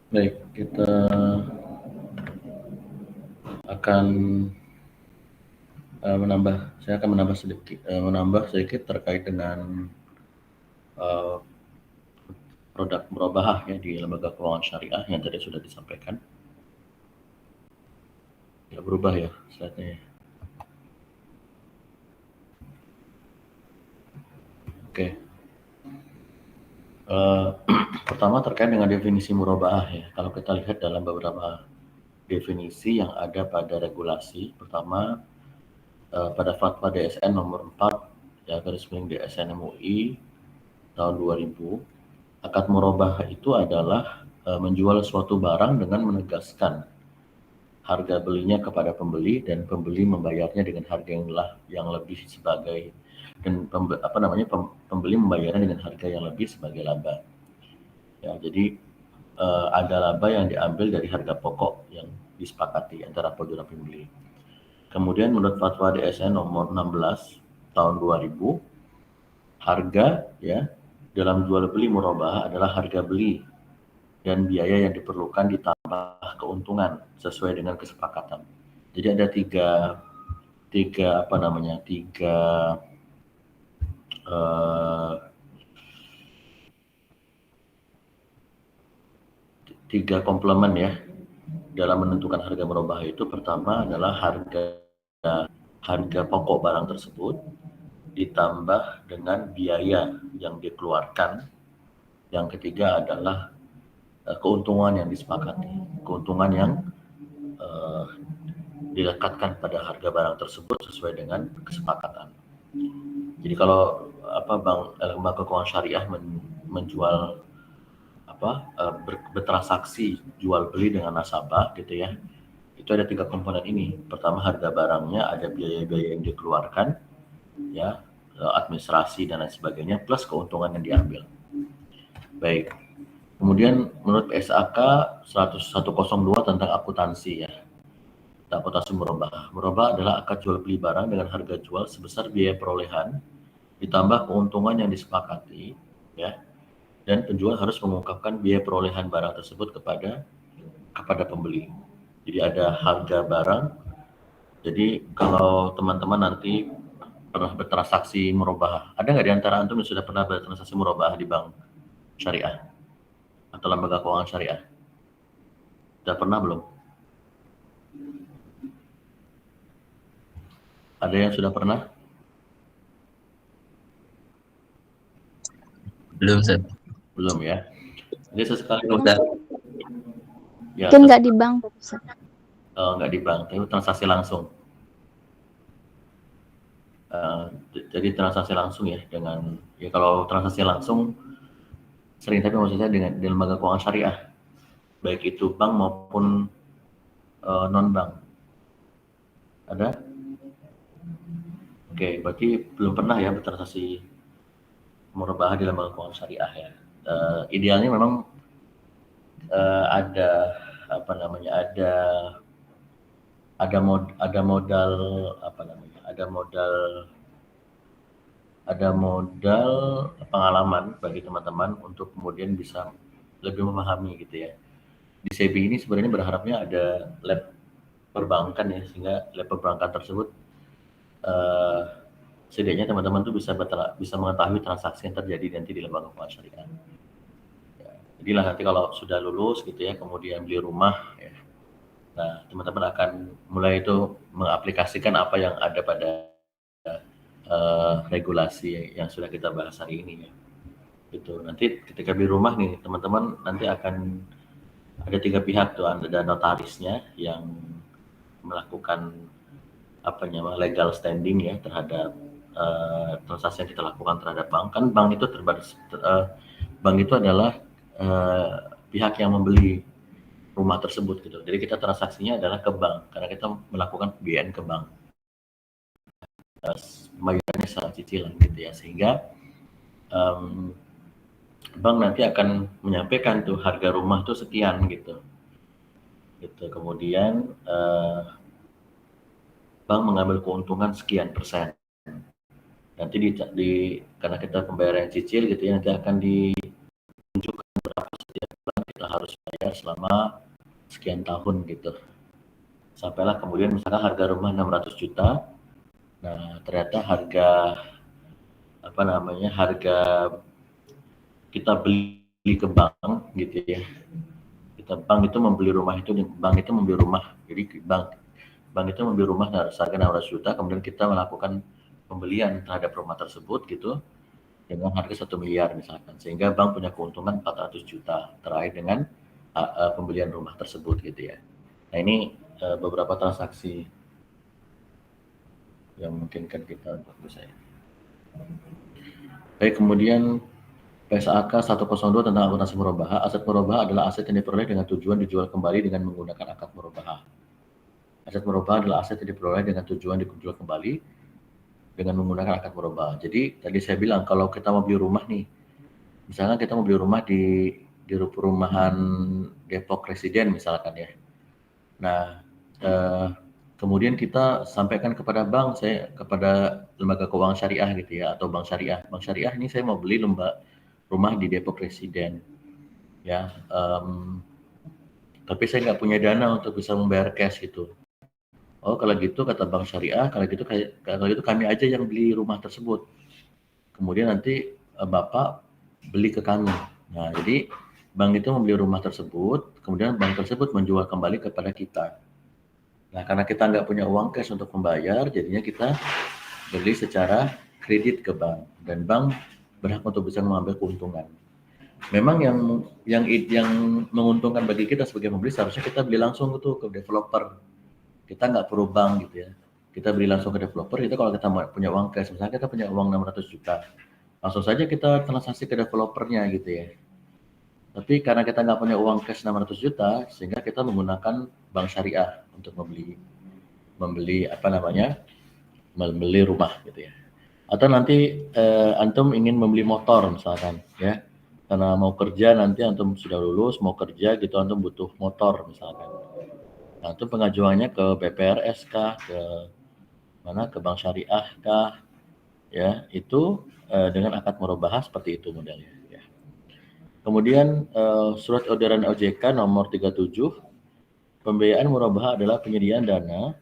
Baik, kita akan saya akan menambah sedikit terkait dengan uh, produk murabahah ya di lembaga keuangan syariah yang tadi sudah disampaikan. Ya, berubah ya slide-nya. Oke. Uh, Pertama terkait dengan definisi murabahah ya. Kalau kita lihat dalam beberapa definisi yang ada pada regulasi, pertama pada Fatwa DSN nomor 4 ya garis miring DSN MUI tahun 2000, akad murabahah itu adalah menjual suatu barang dengan menegaskan harga belinya kepada pembeli dan pembeli membayarnya dengan harga yang lebih sebagai dan pembeli membayarnya dengan harga yang lebih sebagai laba. Ya, jadi ada laba yang diambil dari harga pokok yang disepakati antara pembeli dan pembeli. Kemudian menurut Fatwa DSN nomor 16 tahun 2000, harga ya dalam jual beli murabahah adalah harga beli dan biaya yang diperlukan ditambah keuntungan sesuai dengan kesepakatan. Jadi ada eh, tiga komplemen ya dalam menentukan harga murabahah itu. Pertama adalah harga pokok barang tersebut ditambah dengan biaya yang dikeluarkan. Yang ketiga adalah keuntungan yang disepakati, keuntungan yang uh, dilekatkan pada harga barang tersebut sesuai dengan kesepakatan. Jadi kalau lembaga keuangan syariah menjual bertransaksi jual beli dengan nasabah gitu ya, itu ada tiga komponen ini. Pertama harga barangnya, ada biaya-biaya yang dikeluarkan ya, administrasi dan lain sebagainya, plus keuntungan yang diambil. Baik. Kemudian menurut SAK 10102 tentang akuntansi ya. Akuntansi murabahah. Murabahah adalah akad jual beli barang dengan harga jual sebesar biaya perolehan ditambah keuntungan yang disepakati ya. Dan penjual harus mengungkapkan biaya perolehan barang tersebut kepada pembeli. Jadi ada harga barang. Jadi kalau teman-teman nanti pernah bertransaksi murabahah, ada nggak di antara antum yang sudah pernah bertransaksi murabahah di bank syariah atau lembaga keuangan syariah? Sudah pernah belum? Ada yang sudah pernah? Belum, Seth. Belum ya. Jadi sesekali mungkin nggak di bank. Nggak di bank, tapi transaksi langsung. Jadi transaksi langsung ya dengan ya kalau transaksi langsung sering, tapi maksudnya dengan di lembaga keuangan syariah, baik itu bank maupun non bank. Ada? Oke, berarti belum pernah ya bertransaksi murabahah di lembaga keuangan syariah ya. Idealnya memang ada ada modal ada modal pengalaman bagi teman-teman untuk kemudian bisa lebih memahami gitu ya. Di CB ini sebenarnya berharapnya ada lab perbankan ya, sehingga lab perbankan tersebut eh, setidaknya teman-teman tuh bisa mengetahui transaksi yang terjadi nanti di lembaga keuangan syariah. Ya, jadilah nanti kalau sudah lulus gitu ya, kemudian beli rumah ya, nah teman-teman akan mulai itu mengaplikasikan apa yang ada pada regulasi yang sudah kita bahas hari ini ya. Gitu. Nanti ketika beli rumah nih, teman-teman nanti akan ada tiga pihak tuh, ada notarisnya yang melakukan legal standing ya terhadap transaksi yang kita lakukan terhadap bank. Kan bank itu bank itu adalah pihak yang membeli rumah tersebut gitu. Jadi kita transaksinya adalah ke bank karena kita melakukan pembiayaan ke bank. Pembayarannya secara cicilan gitu ya, sehingga bank nanti akan menyampaikan tuh harga rumah tuh sekian gitu. Kemudian bank mengambil keuntungan sekian persen. Nanti karena kita pembayaran cicil gitu ya, nanti akan ditunjukkan berapa setiap bulan kita harus bayar selama sekian tahun gitu. Sampailah kemudian misalkan harga rumah 600 juta, nah ternyata harga kita beli ke bank gitu ya. Bank itu membeli rumah, jadi bank itu membeli rumah harga 600 juta, kemudian kita melakukan pembelian terhadap rumah tersebut gitu dengan harga 1 miliar misalkan, sehingga bank punya keuntungan 400 juta terkait dengan pembelian rumah tersebut gitu ya. Nah ini beberapa transaksi yang memungkinkan kita untuk bisa. Baik, kemudian PSAK 102 tentang akuntansi murabahah. Aset murabahah adalah aset yang diperoleh dengan tujuan dijual kembali dengan menggunakan akad murabahah. Aset murabahah adalah aset yang diperoleh dengan tujuan dijual kembali dengan menggunakan akad murabahah. Jadi tadi saya bilang kalau kita mau beli rumah nih, misalnya kita mau beli rumah di perumahan Depok Residen misalkan ya. Nah, kemudian kita sampaikan kepada bank, kepada lembaga keuangan syariah gitu ya, atau bank syariah. Bank syariah ini saya mau beli rumah di Depok Residen ya, tapi saya nggak punya dana untuk bisa membayar cash gitu. Oh kalau gitu kata bank syariah, kalau gitu kami aja yang beli rumah tersebut, kemudian nanti Bapak beli ke kami. Nah jadi bank itu membeli rumah tersebut, kemudian bank tersebut menjual kembali kepada kita. Nah karena kita nggak punya uang cash untuk membayar, jadinya kita beli secara kredit ke bank, dan bank berhak untuk bisa mengambil keuntungan. Memang yang menguntungkan bagi kita sebagai pembeli, seharusnya kita beli langsung ke developer. Kita nggak perlu bank gitu ya. Kita beli langsung ke developer. Kita kalau kita punya uang cash, misalnya kita punya uang 600 juta, langsung saja kita transaksi ke developernya gitu ya. Tapi karena kita nggak punya uang cash 600 juta, sehingga kita menggunakan bank syariah untuk membeli rumah gitu ya. Atau nanti antum ingin membeli motor misalkan ya, karena mau kerja, nanti antum sudah lulus mau kerja gitu, antum butuh motor misalkan. Nah itu pengajuannya ke BPRS kah, ke bank syariah kah ya, itu dengan akad murabahah seperti itu modelnya ya. Kemudian surat edaran OJK nomor 37, pembiayaan murabahah adalah penyediaan dana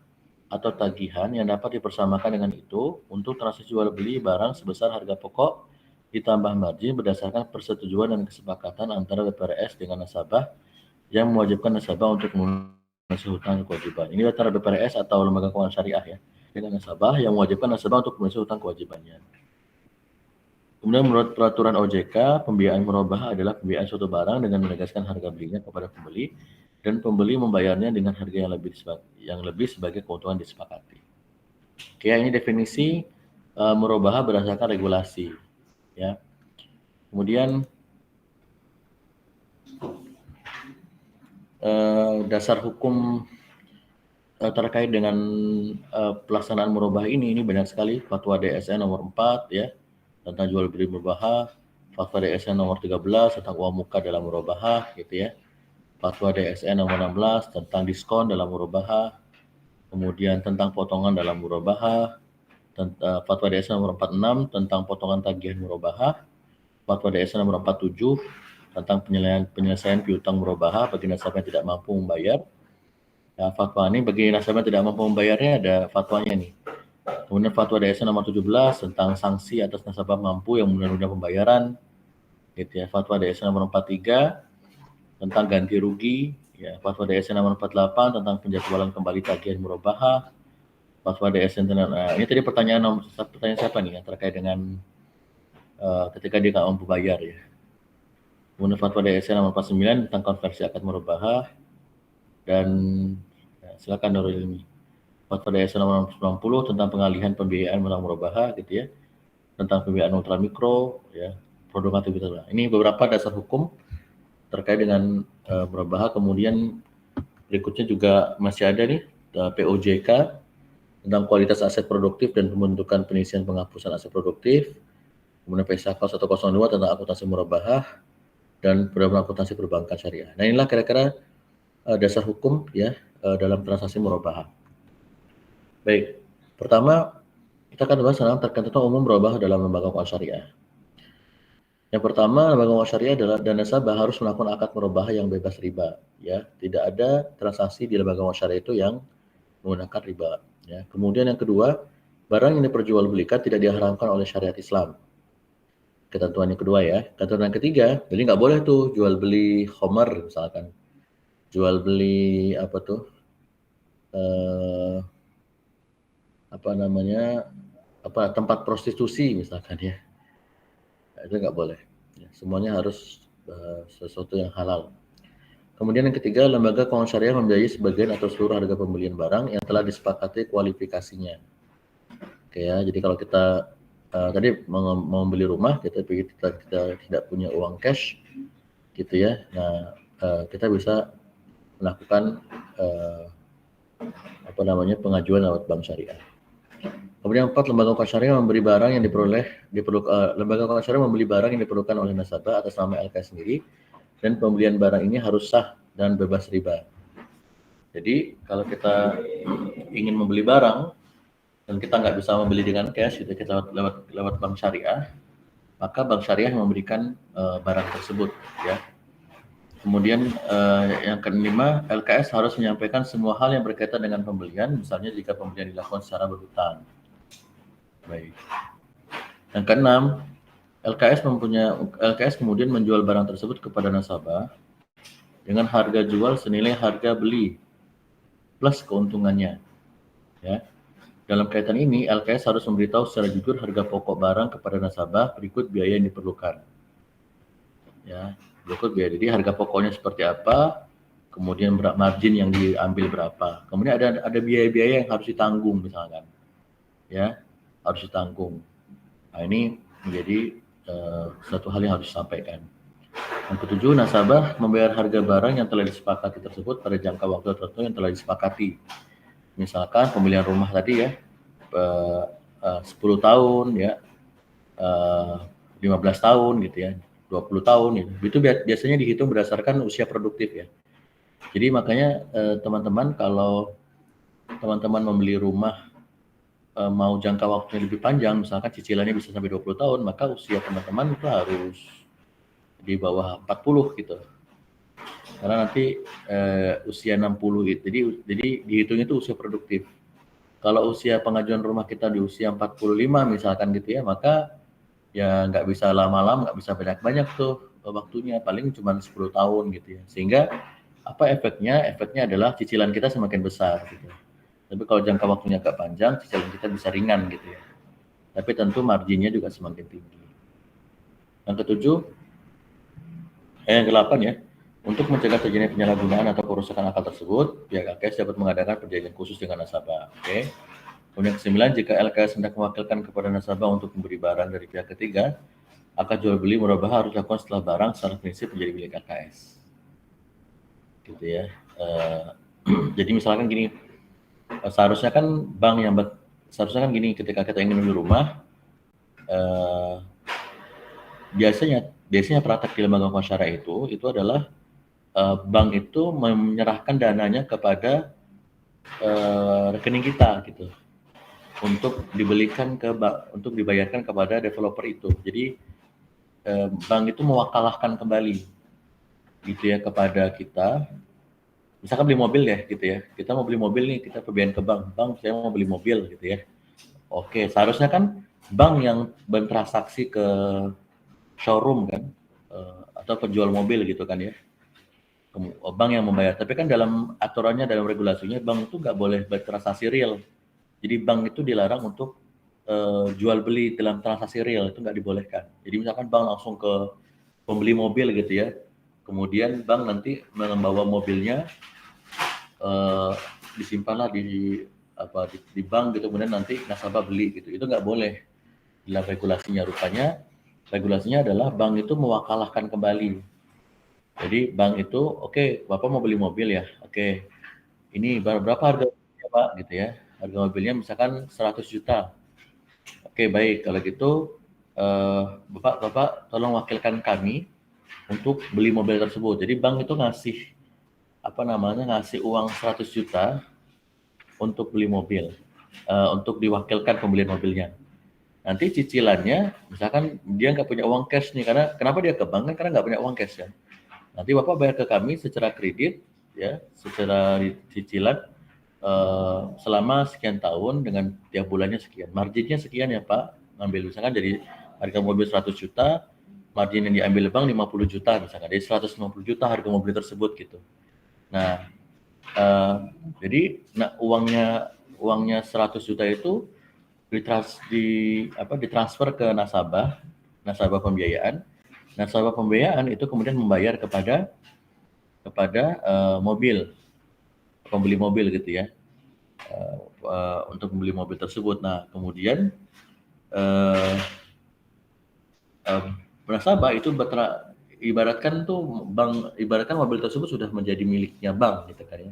atau tagihan yang dapat dipersamakan dengan itu untuk transaksi jual beli barang sebesar harga pokok ditambah margin berdasarkan persetujuan dan kesepakatan antara BPRS dengan nasabah yang mewajibkan nasabah untuk melunasi hutang kewajiban. Ini antara BPRS atau lembaga keuangan syariah ya, dengan nasabah yang mewajibkan nasabah untuk melunasi hutang kewajibannya. Kemudian menurut peraturan OJK, pembiayaan murabahah adalah pembiayaan suatu barang dengan menegaskan harga belinya kepada pembeli dan pembeli membayarnya dengan harga yang lebih sebagai keuntungan disepakati. Oke, ini definisi murabahah berdasarkan regulasi ya. Kemudian dasar hukum terkait dengan pelaksanaan murabahah ini banyak sekali. Fatwa DSN nomor 4 ya tentang jual beli murabahah, fatwa DSN nomor 13 tentang uang muka dalam murabahah gitu ya. Fatwa DSN nomor 16 tentang diskon dalam murabahah, kemudian tentang potongan dalam murabahah, fatwa DSN nomor 46 tentang potongan tagihan murabahah, fatwa DSN nomor 47 tentang penyelesaian piutang murabahah bagi nasabah yang tidak mampu membayar. Nah, fatwa ini bagi nasabah yang tidak mampu membayarnya ada fatwanya nih. Kemudian fatwa DSN nomor 17 tentang sanksi atas nasabah mampu yang menunda pembayaran gitu ya. Fatwa DSN nomor 43 tentang ganti rugi ya. Fatwa DSN nomor 48 tentang penjadwalan kembali tagihan murabahah. Fatwa DSN ini tadi pertanyaan siapa nih yang terkait dengan ketika dia nggak mampu bayar ya. Kemudian fatwa DSN nomor 49 tentang konversi akad murabahah, dan silakan Nurul Ilmi. Fatwa DSN nomor 90 tentang pengalihan pembiayaan menang murabahah gitu ya, tentang pembiayaan ultramikro ya, produk aktivitas. Ini beberapa dasar hukum terkait dengan murabahah. Kemudian berikutnya juga masih ada nih POJK tentang kualitas aset produktif dan pembentukan penyisian penghapusan aset produktif. Kemudian PSAK 102 tentang akuntansi murabahah dan pedoman akuntansi perbankan syariah. Nah inilah kira-kira dasar hukum ya dalam transaksi murabahah. Baik, pertama kita akan bahas tentang terkait umum murabahah dalam lembaga keuangan syariah. Yang pertama, lembaga keuangan syariah adalah dan nasabah harus melakukan akad murabahah yang bebas riba, ya. Tidak ada transaksi di lembaga keuangan syariah itu yang menggunakan riba, ya. Kemudian yang kedua, barang yang diperjualbelikan tidak diharamkan oleh syariat Islam. Ketentuan yang kedua ya. Ketentuan yang ketiga, jadi nggak boleh tuh jual beli khamar misalkan, jual beli apa tuh, eh, apa namanya, apa tempat prostitusi misalkan ya. Nah, itu nggak boleh. Ya, semuanya harus sesuatu yang halal. Kemudian yang ketiga, lembaga keuangan syariah membiayai sebagian atau seluruh harga pembelian barang yang telah disepakati kualifikasinya. Oke ya, jadi kalau kita tadi mau membeli rumah, kita tidak punya uang cash, gitu ya. Nah, kita bisa melakukan apa namanya pengajuan lewat bank syariah. Kemudian empat, lembaga keuangan syariah memberi barang yang lembaga keuangan syariah membeli barang yang diperlukan oleh nasabah atas nama LK sendiri dan pembelian barang ini harus sah dan bebas riba. Jadi kalau kita ingin membeli barang dan kita nggak bisa membeli dengan cash, gitu, kita lewat bank syariah, maka bank syariah memberikan barang tersebut, ya. Kemudian yang kelima, LKS harus menyampaikan semua hal yang berkaitan dengan pembelian, misalnya jika pembelian dilakukan secara berhutang. Baik. Yang keenam, LKS kemudian menjual barang tersebut kepada nasabah dengan harga jual senilai harga beli plus keuntungannya. Ya. Dalam kaitan ini, LKS harus memberitahu secara jujur harga pokok barang kepada nasabah berikut biaya yang diperlukan. Ya, berikut biaya. Jadi harga pokoknya seperti apa, kemudian margin yang diambil berapa. Kemudian ada biaya-biaya yang harus ditanggung misalkan. Ya, harus ditanggung. Nah, ini menjadi satu hal yang harus disampaikan. Yang ketujuh, nasabah membayar harga barang yang telah disepakati tersebut pada jangka waktu tertentu yang telah disepakati. Misalkan pembelian rumah tadi ya, 10 tahun ya, 15 tahun gitu ya, 20 tahun ya. Itu biasanya dihitung berdasarkan usia produktif ya. Jadi makanya teman-teman kalau teman-teman membeli rumah mau jangka waktunya lebih panjang, misalkan cicilannya bisa sampai 20 tahun, maka usia teman-teman itu harus di bawah 40 gitu. Karena nanti usia 60 gitu. Jadi dihitung itu usia produktif. Kalau usia pengajuan rumah kita di usia 45 misalkan gitu ya, maka ya nggak bisa lama-lama, nggak bisa banyak-banyak tuh waktunya, paling cuma 10 tahun gitu ya. Sehingga apa efeknya? Efeknya adalah cicilan kita semakin besar gitu. Tapi kalau jangka waktunya agak panjang, cicilan kita bisa ringan gitu ya. Tapi tentu marginnya juga semakin tinggi. Yang ketujuh, yang kedelapan ya, untuk mencegah terjadinya penyalahgunaan atau kerusakan akal tersebut, pihak LKS dapat mengadakan perjanjian khusus dengan nasabah. Oke. Kemudian kesembilan, jika LKS hendak mewakilkan kepada nasabah untuk memberi barang dari pihak ketiga, akad jual beli murabahah harus dilakukan setelah barang secara prinsip menjadi milik LKS. Gitu ya. Jadi misalkan gini, seharusnya kan gini, ketika kita ingin membeli rumah, biasanya praktek di lembaga keuangan syariah itu adalah bank itu menyerahkan dananya kepada rekening kita gitu untuk dibayarkan kepada developer itu. Jadi bank itu mewakalahkan kembali gitu ya kepada kita. Misalkan beli mobil ya gitu ya. Kita mau beli mobil nih, kita pembiayaan ke bank. Bank, saya mau beli mobil gitu ya. Oke, seharusnya kan bank yang bertransaksi ke showroom kan atau penjual mobil gitu kan ya. Bank yang membayar. Tapi kan dalam aturannya, dalam regulasinya, bank itu nggak boleh bertransaksi real. Jadi bank itu dilarang untuk jual beli dalam transaksi real, itu nggak dibolehkan. Jadi misalkan bank langsung ke pembeli mobil gitu ya, kemudian bank nanti membawa mobilnya disimpanlah di bank gitu, kemudian nanti nasabah beli gitu, itu nggak boleh dalam regulasinya. Rupanya regulasinya adalah bank itu mewakalahkan kembali. Jadi bank itu, oke, Bapak mau beli mobil ya, oke, ini berapa harga mobilnya Pak gitu ya, harga mobilnya misalkan 100 juta. Oke, baik, kalau gitu Bapak tolong wakilkan kami untuk beli mobil tersebut. Jadi bank itu ngasih uang 100 juta untuk beli mobil, untuk diwakilkan pembelian mobilnya. Nanti cicilannya, misalkan dia nggak punya uang cash nih, karena kenapa dia ke bank kan karena nggak punya uang cash ya. Nanti Bapak bayar ke kami secara kredit, ya, secara cicilan selama sekian tahun dengan tiap bulannya sekian. Marginnya sekian ya Pak, ngambil misalkan jadi harga mobil 100 juta, margin yang diambil bank 50 juta misalkan, jadi 150 juta harga mobil tersebut gitu. Nah, jadi uangnya 100 juta itu ditransfer ke nasabah pembiayaan. Nasabah pembiayaan itu kemudian membayar kepada mobil, pembeli mobil gitu ya, untuk membeli mobil tersebut. Nah, kemudian nasabah itu ibaratkan mobil tersebut sudah menjadi miliknya bank gitu kan ya.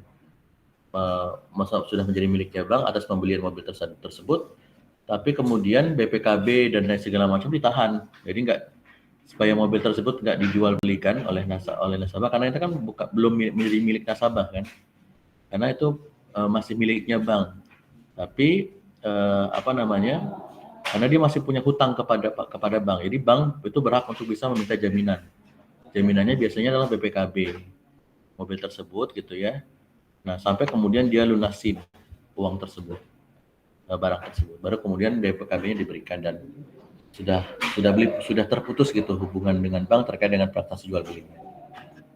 Sudah menjadi miliknya bank atas pembelian mobil tersebut, tapi kemudian BPKB dan lain segala macam ditahan. Jadi supaya mobil tersebut nggak dijual belikan oleh nasabah, karena itu kan belum milik nasabah kan, karena itu masih miliknya bank. Tapi karena dia masih punya hutang kepada bank, jadi bank itu berhak untuk bisa meminta jaminan. Jaminannya biasanya adalah BPKB mobil tersebut gitu ya. Nah, sampai kemudian dia lunasin uang tersebut, barang tersebut, baru kemudian BPKB-nya diberikan dan sudah terputus gitu hubungan dengan bank terkait dengan transaksi jual belinya.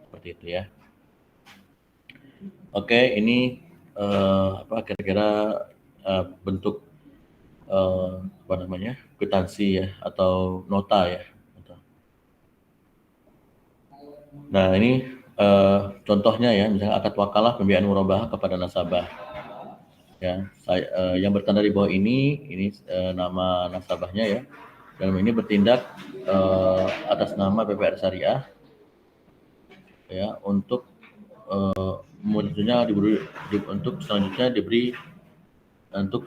Seperti itu ya. Oke, ini kira-kira bentuk kwitansi ya atau nota ya. Nah, ini contohnya ya, misalnya akad wakalah pembiayaan murabahah kepada nasabah. Ya, yang bertanda di bawah ini nama nasabahnya ya. Dalam ini bertindak atas nama PPR Syariah ya, untuk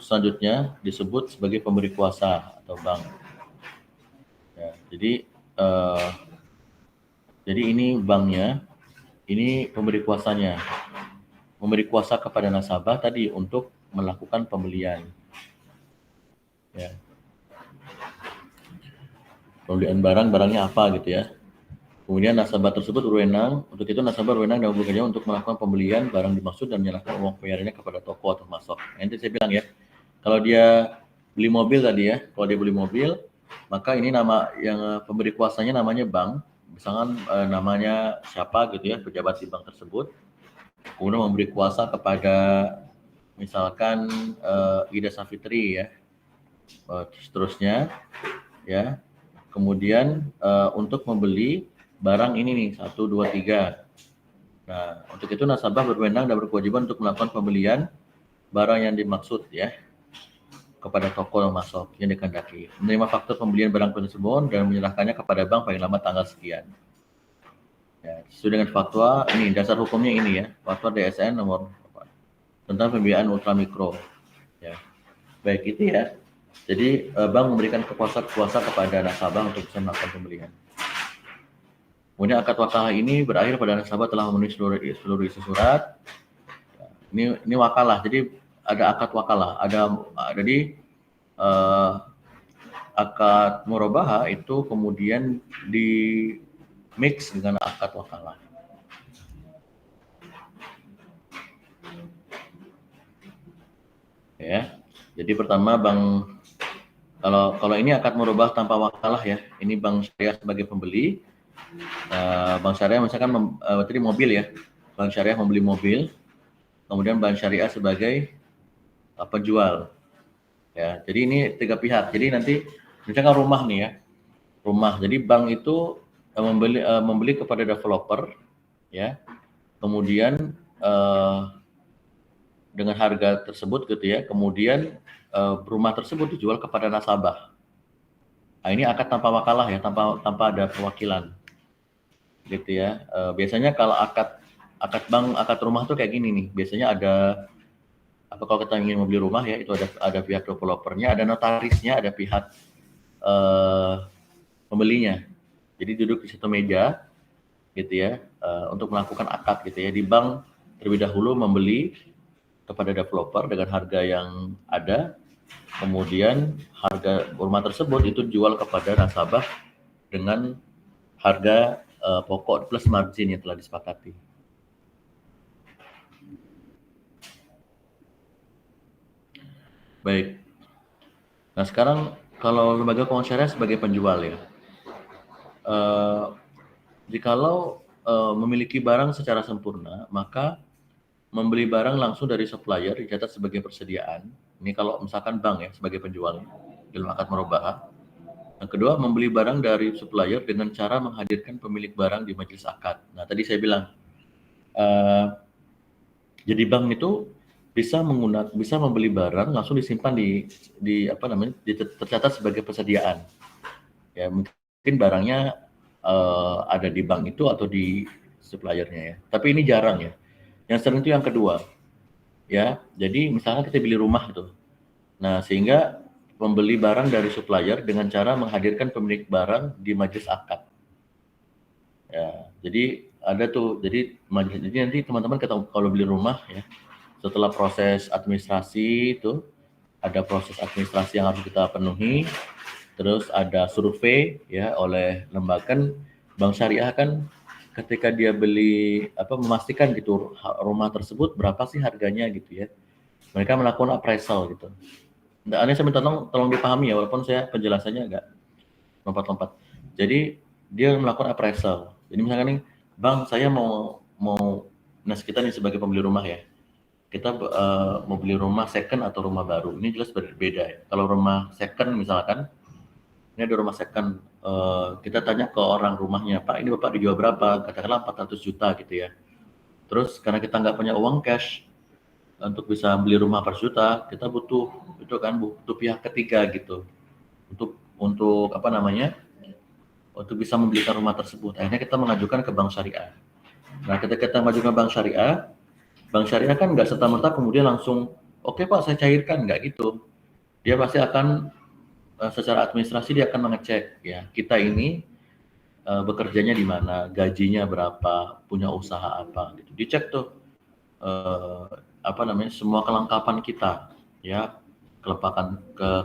selanjutnya disebut sebagai pemberi kuasa atau bank. Ya, jadi ini banknya, ini pemberi kuasanya, memberi kuasa kepada nasabah tadi untuk melakukan pembelian. Ya. Pembelian barangnya apa gitu ya. Kemudian nasabah tersebut berwenang, untuk itu nasabah berwenang dan bekerja untuk melakukan pembelian barang dimaksud dan menyerahkan uang pembayarannya kepada toko atau masok. Nanti saya bilang ya, kalau dia beli mobil tadi ya, kalau dia beli mobil, maka ini nama yang pemberi kuasanya namanya bank, misalkan namanya siapa gitu ya, pejabat di bank tersebut, kemudian memberi kuasa kepada misalkan Ida Safitri ya, seterusnya ya, kemudian untuk membeli barang ini nih 1, 2, 3. Nah, untuk itu nasabah berwenang dan berkewajiban untuk melakukan pembelian barang yang dimaksud ya kepada toko yang masuk yang dikehendaki, menerima faktur pembelian barang tersebut dan menyerahkannya kepada bank paling lama tanggal sekian. Ya, sesuai dengan fatwa ini, dasar hukumnya ini ya, fatwa DSN nomor tentang pembiayaan ultramikro. Ya, baik itu ya. Jadi bank memberikan kuasa kepada nasabah untuk bisa melakukan pembelian. Kemudian akad wakalah ini berakhir pada nasabah telah memenuhi seluruh isi surat. Ini wakalah. Jadi ada akad wakalah. Jadi akad murabahah itu kemudian di mix dengan akad wakalah. Ya. Jadi pertama kalau ini akad murabahah tanpa wakalah ya. Ini bank syariah sebagai pembeli. Bank syariah misalkan tadi mobil ya, bank syariah membeli mobil, kemudian bank syariah sebagai penjual ya. Jadi ini 3 pihak. Jadi nanti misalkan rumah nih ya, rumah, jadi bank itu membeli kepada developer ya, kemudian dengan harga tersebut gitu ya, kemudian rumah tersebut dijual kepada nasabah. Nah, ini akad tanpa wakalah ya, tanpa ada perwakilan gitu ya. Biasanya kalau akad rumah tuh kayak gini nih. Biasanya kalau kita ingin membeli rumah ya, itu ada pihak developernya, ada notarisnya, ada pihak pembelinya. Jadi duduk di satu meja gitu ya, untuk melakukan akad gitu ya. Di bank terlebih dahulu membeli kepada developer dengan harga yang ada, Kemudian harga rumah tersebut itu dijual kepada nasabah dengan harga pokok plus margin yang telah disepakati. Baik. Nah sekarang kalau lembaga keuangan syariah sebagai penjual ya, jikalau memiliki barang secara sempurna, maka membeli barang langsung dari supplier dicatat sebagai persediaan. Ini kalau misalkan bank ya sebagai penjual dalam akad murabahah. Yang kedua, membeli barang dari supplier dengan cara menghadirkan pemilik barang di majelis akad. Nah, tadi saya bilang, jadi bank itu bisa membeli barang langsung disimpan tercatat sebagai persediaan. Ya, mungkin barangnya ada di bank itu atau di suppliernya ya. Tapi ini jarang ya. Yang sering itu yang kedua. Ya, jadi misalnya kita beli rumah itu. Nah, sehingga membeli barang dari supplier dengan cara menghadirkan pemilik barang di majelis akad. Ya, jadi ada tuh, jadi nanti teman-teman kalau beli rumah ya, setelah proses administrasi itu ada proses administrasi yang harus kita penuhi, terus ada survei ya oleh lembaga bank syariah kan ketika dia beli memastikan gitu rumah tersebut berapa sih harganya gitu ya. Mereka melakukan appraisal gitu. Nah, ini saya minta tolong dipahami ya walaupun saya penjelasannya agak lompat-lompat. Jadi dia melakukan appraisal. Jadi misalkan nih, Bang, saya mau kita nih sebagai pembeli rumah ya. Kita mau beli rumah second atau rumah baru. Ini jelas berbeda ya. Kalau rumah second misalkan, ini ada rumah second, kita tanya ke orang rumahnya, Pak, ini Bapak dijual berapa? Katakanlah 400 juta gitu ya. Terus karena kita nggak punya uang cash untuk bisa beli rumah per juta, kita butuh pihak ketiga gitu untuk untuk bisa membelikan rumah tersebut. Akhirnya kita mengajukan ke bank syariah. Nah, ketika kita mengajukan bank syariah kan nggak serta-merta kemudian langsung, oke Pak, saya cairkan, nggak gitu. Dia pasti akan secara administrasi dia akan mengecek ya kita ini bekerjanya di mana, gajinya berapa, punya usaha apa gitu. Dicek tuh semua kelengkapan kita ya,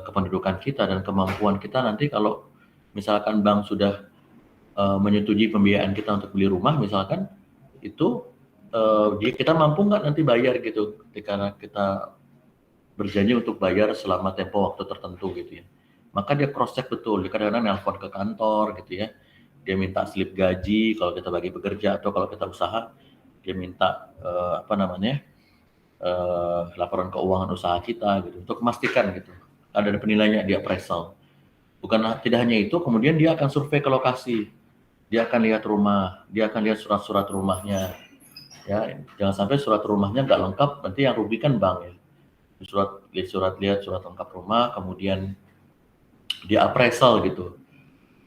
kependudukan kita dan kemampuan kita. Nanti kalau misalkan bank sudah menyetujui pembiayaan kita untuk beli rumah misalkan, itu kita mampu nggak nanti bayar gitu ketika kita berjanji untuk bayar selama tempo waktu tertentu gitu ya. Maka dia cross check betul, dia kadang-kadang nelpon ke kantor gitu ya, dia minta slip gaji kalau kita bagi pekerja atau kalau kita usaha, dia minta laporan keuangan usaha kita gitu untuk memastikan gitu ada penilaiannya, dia appraisal. Tidak hanya itu, kemudian dia akan survei ke lokasi, dia akan lihat rumah, dia akan lihat surat-surat rumahnya ya, jangan sampai surat rumahnya nggak lengkap, nanti yang rugi kan bank ya. Lihat surat lengkap rumah, kemudian dia appraisal gitu,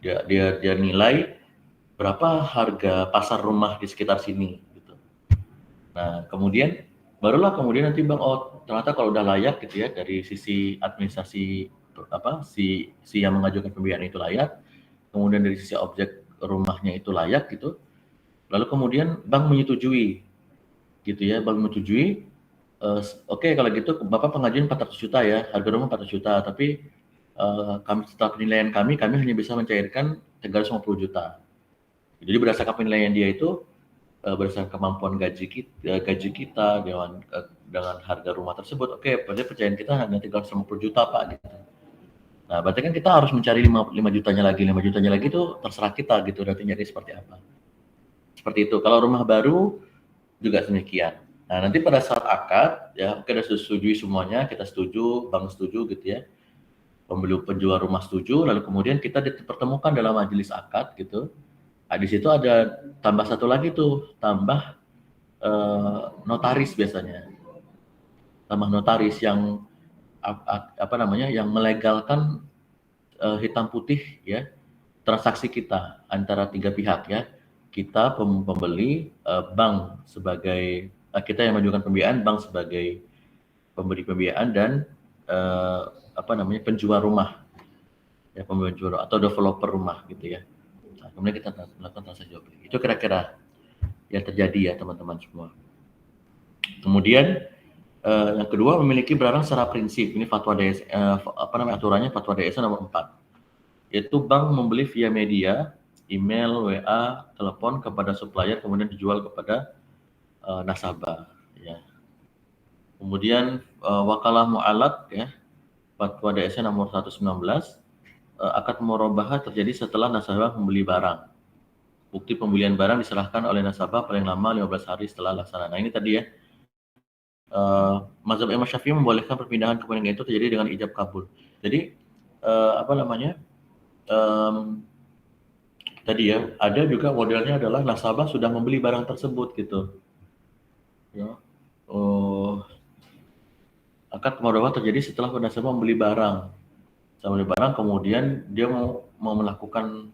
dia nilai berapa harga pasar rumah di sekitar sini gitu. Nah kemudian kemudian nanti bank, oh ternyata kalau udah layak gitu ya dari sisi administrasi si yang mengajukan pembiayaan itu layak, kemudian dari sisi objek rumahnya itu layak gitu, lalu kemudian bank menyetujui gitu ya, bank menyetujui, oke kalau gitu Bapak pengajuan 400 juta ya, harga rumah 400 juta, tapi kami setelah penilaian kami hanya bisa mencairkan 350 juta. Jadi berdasarkan penilaian dia itu, berdasarkan kemampuan gaji kita dengan harga rumah tersebut, oke, berarti percayaan kita hanya 350 juta Pak gitu. Nah, berarti kan kita harus mencari 5 jutanya lagi itu terserah kita gitu, nanti nyari seperti apa. Seperti itu. Kalau rumah baru juga demikian. Nah, nanti pada saat akad ya, oke, sudah setujui semuanya, kita setuju, bank setuju gitu ya. Penjual rumah setuju, lalu kemudian kita dipertemukan dalam majelis akad gitu. Nah, di situ ada tambah satu lagi tuh, tambah notaris biasanya. Tambah notaris yang yang melegalkan hitam putih ya transaksi kita antara tiga pihak ya. Kita pembeli, bank sebagai kita yang mengajukan pembiayaan, bank sebagai pemberi pembiayaan, dan penjual rumah ya, penjual atau developer rumah gitu ya. Nah, kemudian kita melakukan transaksi jual beli. Itu kira-kira yang terjadi ya teman-teman semua. Kemudian Yang kedua, memiliki barang secara prinsip. Ini fatwa DS, aturannya fatwa DSN nomor 4. Yaitu bank membeli via media, email, WA, telepon kepada supplier, kemudian dijual kepada nasabah. Ya. Kemudian wakalah mu'alaq, ya, fatwa DSN nomor 119, akad murabahah terjadi setelah nasabah membeli barang. Bukti pembelian barang diserahkan oleh nasabah paling lama 15 hari setelah laksana. Nah ini tadi ya, mazhab Imam Syafi'i membolehkan perpindahan kepemilikan itu terjadi dengan ijab kabul. Jadi apa namanya, tadi ya, ada juga modelnya adalah nasabah sudah membeli barang tersebut gitu. Ya. Akad murabahah terjadi setelah nasabah membeli barang. Setelah membeli barang, kemudian dia mau melakukan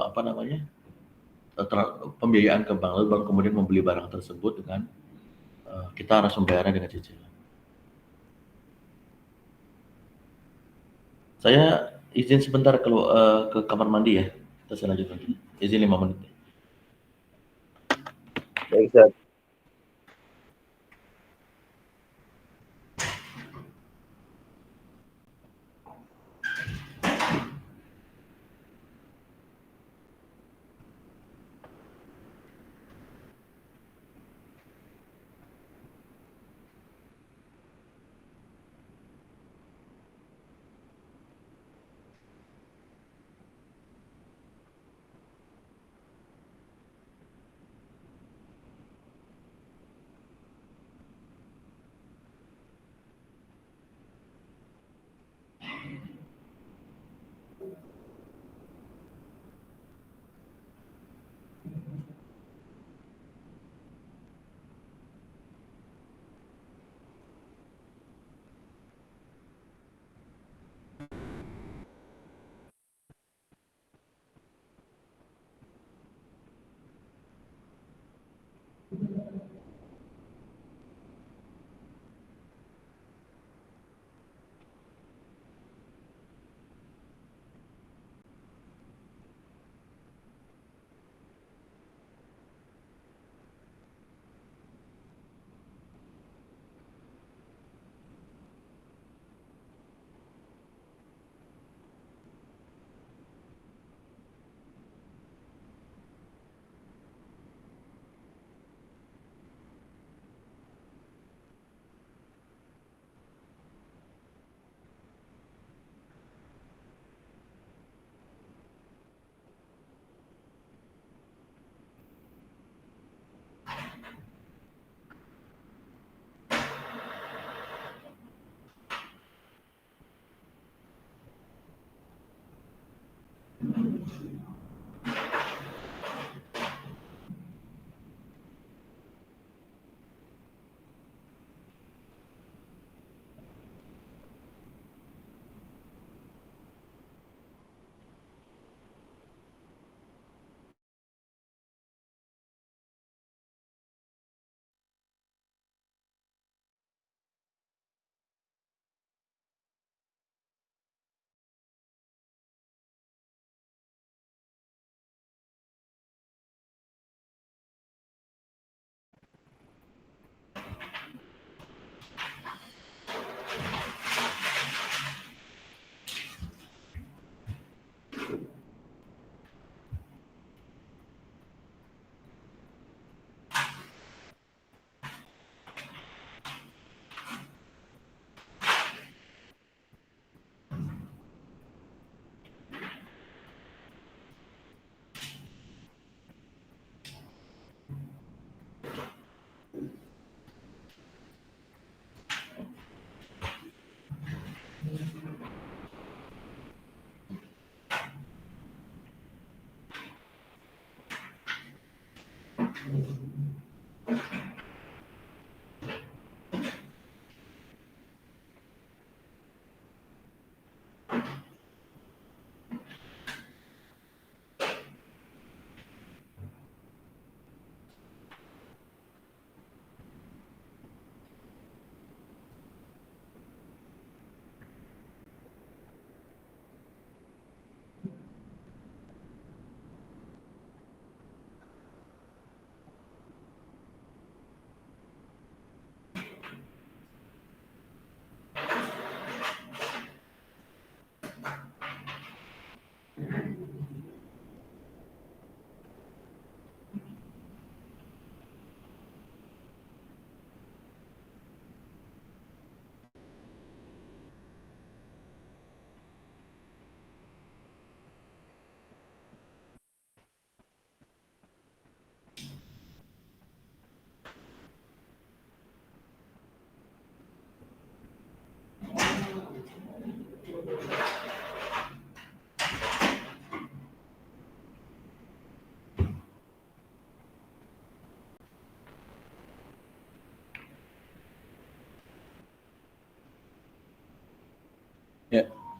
apa namanya, pembiayaan ke bank, lalu bank kemudian membeli barang tersebut dengan kita harus membayarnya dengan cicilan. Saya izin sebentar ke kamar mandi ya. Kita lanjut lagi. Izin 5 menit. Baik, Ustaz.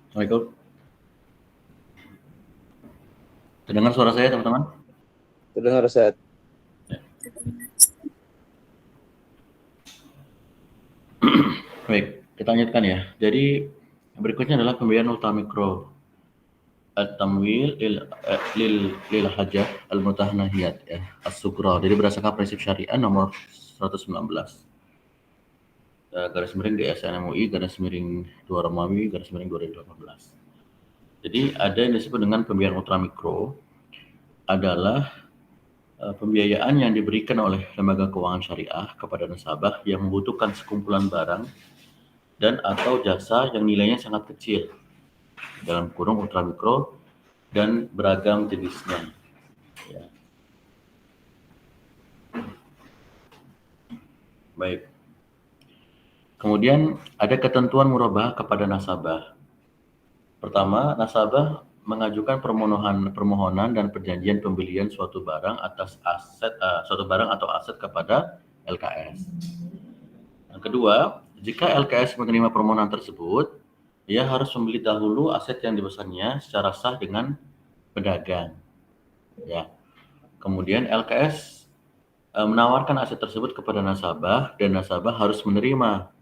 Assalamualaikum. Terdengar suara saya, teman-teman? Terdengar, Ustaz. Baik, kita lanjutkan ya. Jadi berikutnya adalah pembiayaan ultramikro at-tamwil lil hajah al-mutahanahiyat ya, as-sughra. Jadi berdasarkan prinsip syariah nomor 119. Garis miring DSN MUI garis miring 2 Romawi garis miring 2018. Jadi ada yang disebut dengan pembiayaan ultramikro adalah pembiayaan yang diberikan oleh lembaga keuangan syariah kepada nasabah yang membutuhkan sekumpulan barang dan atau jasa yang nilainya sangat kecil, dalam kurung ultramikro, dan beragam jenisnya. Ya. Baik. Kemudian ada ketentuan murabahah kepada nasabah. Pertama, nasabah mengajukan permohonan dan perjanjian pembelian suatu barang atau aset kepada LKS. Yang kedua, jika LKS menerima permohonan tersebut, ia harus membeli dahulu aset yang dipesannya secara sah dengan pedagang. Ya. Kemudian LKS menawarkan aset tersebut kepada nasabah dan nasabah harus menerima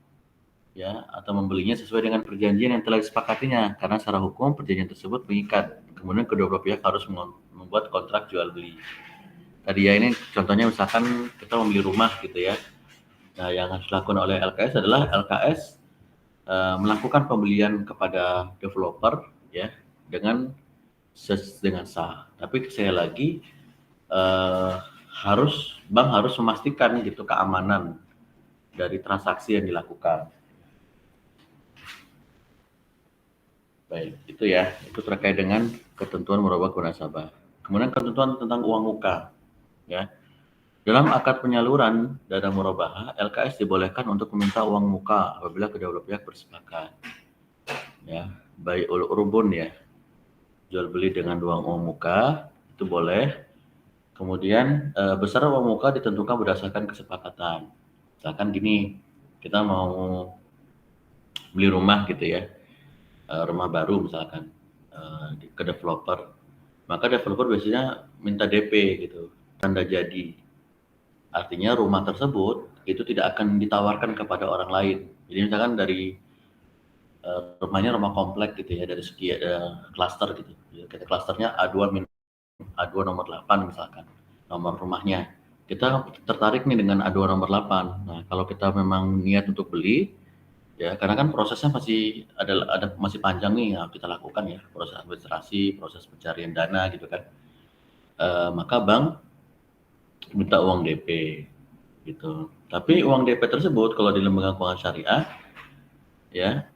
ya atau membelinya sesuai dengan perjanjian yang telah disepakatinya, karena secara hukum perjanjian tersebut mengikat. Kemudian kedua belah pihak harus membuat kontrak jual beli. Tadi ya, ini contohnya misalkan kita membeli rumah gitu ya. Nah, yang harus dilakukan oleh LKS adalah LKS melakukan pembelian kepada developer ya dengan sah. Tapi saya lagi bank harus memastikan gitu keamanan dari transaksi yang dilakukan. Baik, itu ya, itu terkait dengan ketentuan murabahah kepada nasabah. Kemudian ketentuan tentang uang muka, ya. Dalam akad penyaluran dana murabahah, LKS dibolehkan untuk meminta uang muka apabila kedua belah pihak bersepakat. Ya, baik urubun ya, jual beli dengan uang muka itu boleh. Kemudian besar uang muka ditentukan berdasarkan kesepakatan. Misalkan gini, kita mau beli rumah gitu ya. Rumah baru misalkan ke developer, maka developer biasanya minta DP gitu, tanda jadi. Artinya rumah tersebut itu tidak akan ditawarkan kepada orang lain. Jadi misalkan dari rumahnya rumah komplek gitu ya, dari segi klaster gitu. Kita klasternya A2 nomor 8 misalkan nomor rumahnya. Kita tertarik nih dengan A2 nomor 8. Nah, kalau kita memang niat untuk beli, ya, karena kan prosesnya masih panjang nih yang kita lakukan ya, proses administrasi, proses pencarian dana gitu kan. Maka bank minta uang DP gitu. Tapi uang DP tersebut kalau di lembaga keuangan syariah ya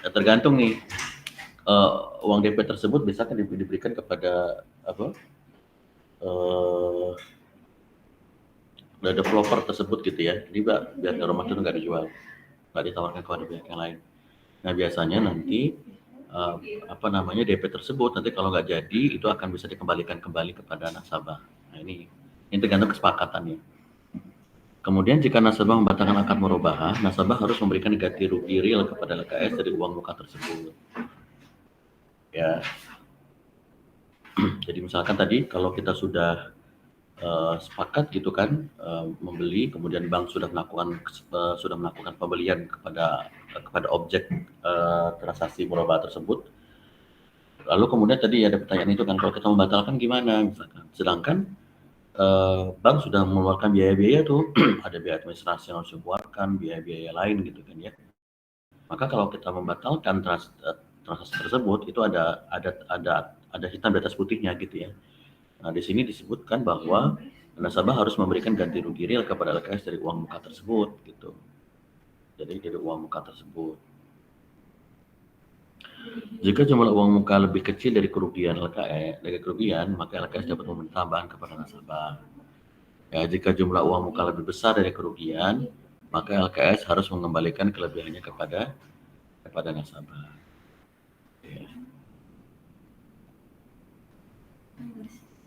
tergantung nih uang DP tersebut bisa kan diberikan kepada developer tersebut gitu ya. Jadi biar rumah itu nggak dijual, nggak ditawarkan kepada pihak yang lain. Nah, biasanya nanti DP tersebut nanti kalau nggak jadi itu akan bisa dikembalikan kembali kepada nasabah. Nah, ini tergantung kesepakatannya. Kemudian jika nasabah membatalkan akad murabahah, nasabah harus memberikan ganti rugi real kepada LKS dari uang muka tersebut. Ya. Jadi misalkan tadi kalau kita sudah sepakat gitu kan membeli, kemudian bank sudah melakukan pembelian kepada objek transaksi murabahah tersebut. Lalu kemudian tadi ada pertanyaan itu kan, kalau kita membatalkan gimana misalkan. Sedangkan bank sudah mengeluarkan biaya-biaya tuh, ada biaya administrasi yang harus dikeluarkan, biaya-biaya lain gitu kan ya. Maka kalau kita membatalkan transaksi tersebut itu ada hitam di atas putihnya gitu ya. Nah, di sini disebutkan bahwa nasabah harus memberikan ganti rugi real kepada LKS dari uang muka tersebut gitu. Jadi dari uang muka tersebut. Jika jumlah uang muka lebih kecil dari kerugian maka LKS dapat meminta tambahan kepada nasabah. Ya, jika jumlah uang muka lebih besar dari kerugian, maka LKS harus mengembalikan kelebihannya kepada nasabah. Ya.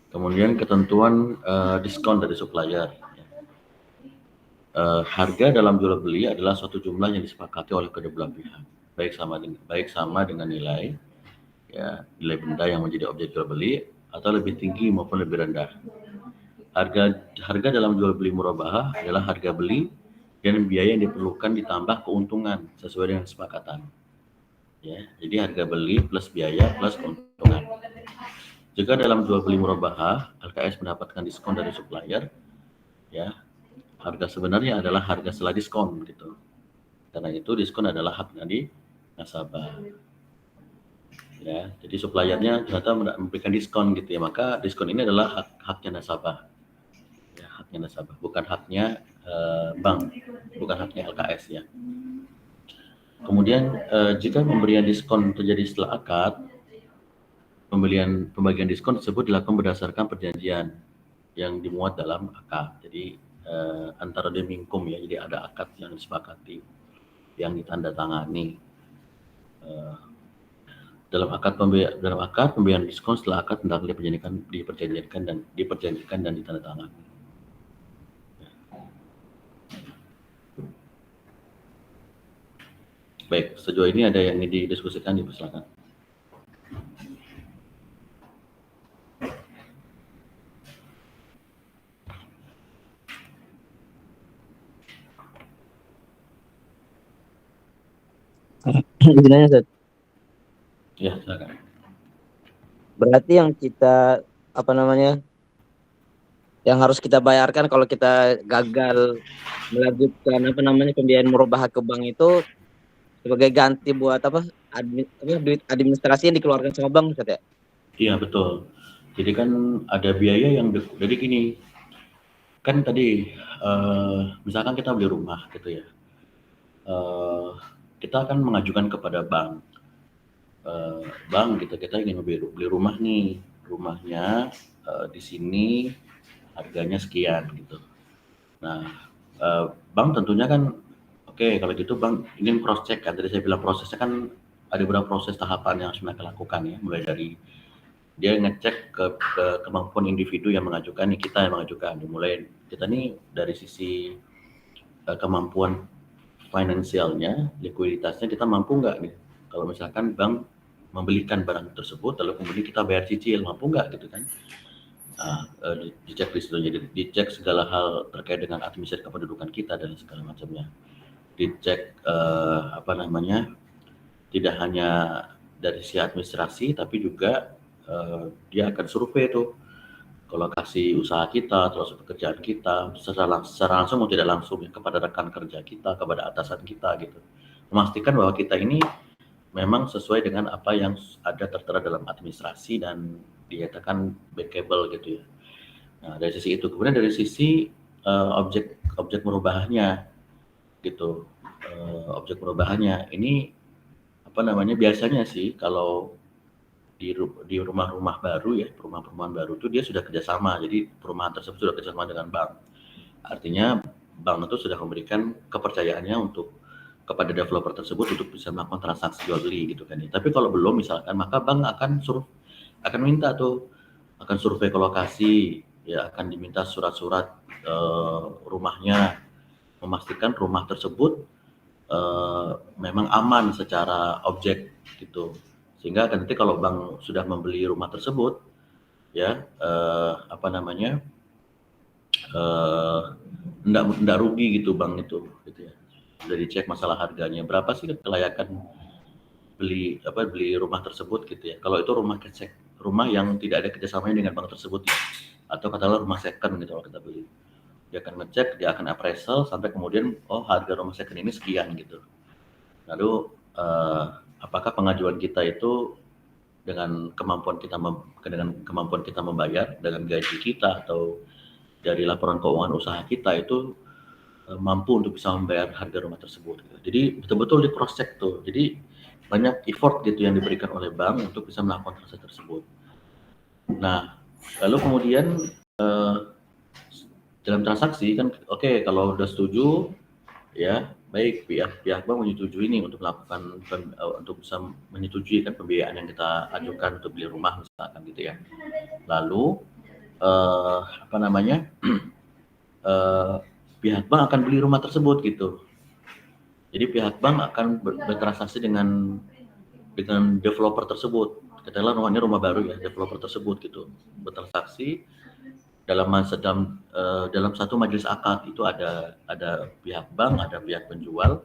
Kemudian ketentuan diskon dari supplier. Harga dalam jual beli adalah suatu jumlah yang disepakati oleh kedua belah pihak. baik sama dengan nilai nilai benda yang menjadi objek jual beli atau lebih tinggi maupun lebih rendah. Harga dalam jual beli murabahah adalah harga beli dan biaya yang diperlukan ditambah keuntungan sesuai dengan kesepakatan. Ya, jadi harga beli plus biaya plus keuntungan. Jika dalam jual beli murabahah LKS mendapatkan diskon dari supplier, ya harga sebenarnya adalah harga setelah diskon gitu. Karena itu diskon adalah hak dari nasabah. Ya, jadi suppliernya ternyata memberikan diskon gitu ya, maka diskon ini adalah haknya nasabah. Ya, haknya nasabah, bukan haknya bank, bukan haknya LKS ya. Kemudian jika pemberian diskon terjadi setelah akad, pembagian diskon tersebut dilakukan berdasarkan perjanjian yang dimuat dalam akad. Jadi antara demingkum ya, jadi ada akad yang disepakati, yang ditandatangani. Dalam akad pemberian diskon setelah akad hendaknya diperjanjikan dan ditandatangani. Baik, sejauh ini ada yang ingin didiskusikan, dipersilakan. Sebenarnya Ustaz, Ya, silakan. berarti yang kita yang harus kita bayarkan kalau kita gagal melanjutkan pembiayaan murabahah ke bank itu sebagai ganti buat duit administrasi yang dikeluarkan sama bank, Ustaz ya? Iya, betul. Jadi kan ada biaya yang jadi gini. Kan tadi misalkan kita beli rumah gitu ya. Kita akan mengajukan kepada bank. Bank gitu, kita ingin beli rumah nih. Rumahnya di sini harganya sekian gitu. Nah, bank tentunya kan oke, kalau gitu bank ingin cross check kan. Tadi saya bilang prosesnya kan ada beberapa proses tahapan yang harus mereka lakukan ya, mulai dari dia ngecek ke kemampuan individu yang mengajukan, nih kita yang mengajukan. Dimulai kita nih dari sisi kemampuan finansialnya, likuiditasnya kita mampu nggak nih? Kalau misalkan bank membelikan barang tersebut, lalu kemudian kita bayar cicil, mampu nggak gitu kan? Nah, dicek di situ, jadi dicek segala hal terkait dengan administrasi kependudukan kita dan segala macamnya. Dicek tidak hanya dari sisi administrasi, tapi juga dia akan survei tuh ke lokasi usaha kita, terus pekerjaan kita, secara langsung atau tidak langsung ya, kepada rekan kerja kita, kepada atasan kita gitu. Memastikan bahwa kita ini memang sesuai dengan apa yang ada tertera dalam administrasi dan dinyatakan bankable gitu ya. Nah, dari sisi itu. Kemudian dari sisi objek murabahahnya gitu. Objek murabahahnya ini biasanya sih kalau di rumah-rumah baru ya, perumahan baru itu dia sudah kerjasama, jadi perumahan tersebut sudah kerjasama dengan bank. Artinya bank itu sudah memberikan kepercayaannya kepada developer tersebut untuk bisa melakukan transaksi jual beli gitu kan ya. Tapi kalau belum misalkan, maka bank akan minta tuh, akan survei ke lokasi ya, akan diminta surat-surat rumahnya, memastikan rumah tersebut memang aman secara objek gitu. Sehingga nanti kalau bank sudah membeli rumah tersebut ya enggak rugi gitu bank itu gitu ya. Sudah dicek masalah harganya berapa sih kelayakan beli rumah tersebut gitu ya. Kalau itu rumah yang tidak ada kerjasamanya dengan bank tersebut ya, atau katakanlah rumah second gitu kalau kita beli, dia akan ngecek, dia akan appraisal sampai kemudian harga rumah second ini sekian gitu. Lalu apakah pengajuan kita itu dengan kemampuan kita membayar, dengan gaji kita atau dari laporan keuangan usaha kita itu mampu untuk bisa membayar harga rumah tersebut gitu. Jadi betul-betul di cross check tuh. Jadi banyak effort gitu yang diberikan oleh bank untuk bisa melakukan transaksi tersebut. Nah, lalu kemudian dalam transaksi kan kalau udah setuju ya, baik pihak bank menyetujui ini untuk melakukan untuk bisa menyetujui kan pembiayaan yang kita ajukan untuk beli rumah misalkan gitu ya. Lalu pihak bank akan beli rumah tersebut gitu. Jadi pihak bank akan bertransaksi dengan developer tersebut. Katakanlah rumahnya rumah baru ya, developer tersebut gitu bertransaksi dalam satu majelis akad. Itu ada pihak bank, ada pihak penjual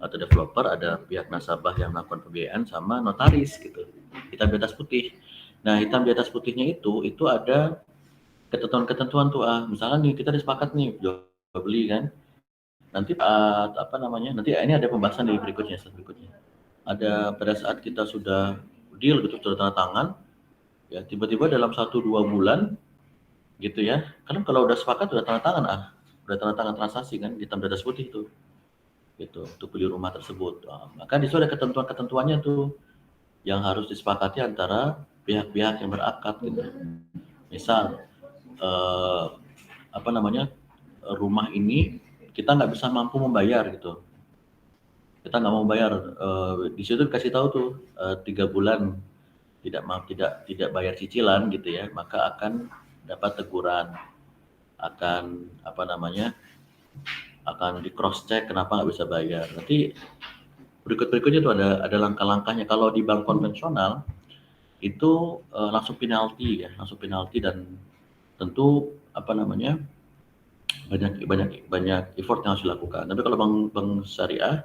atau developer, ada pihak nasabah yang melakukan pembiayaan sama notaris gitu. Hitam di atas putih. Nah, hitam di atas putihnya itu ada ketentuan-ketentuan tuh, misalnya nih kita disepakat nih jual beli kan. Nanti nanti ini ada pembahasan di berikutnya. Ada pada saat kita sudah deal gitu, sudah tanda tangan, ya tiba-tiba dalam 1-2 bulan gitu ya. Kan kalau udah sepakat udah tanda tangan, udah tanda tangan transaksi kan, hitam di atas putih tuh. Gitu, untuk beli rumah tersebut. Maka di situ ada ketentuan-ketentuannya tuh yang harus disepakati antara pihak-pihak yang berakad gitu. Misal rumah ini kita nggak bisa mampu membayar gitu. Kita nggak mau bayar, di situ dikasih tahu tuh 3 bulan tidak bayar cicilan gitu ya, maka akan dapat teguran, akan akan di cross check kenapa nggak bisa bayar. Nanti berikutnya tuh ada langkah-langkahnya. Kalau di bank konvensional itu langsung penalti dan tentu banyak effort yang harus dilakukan. Tapi kalau bank syariah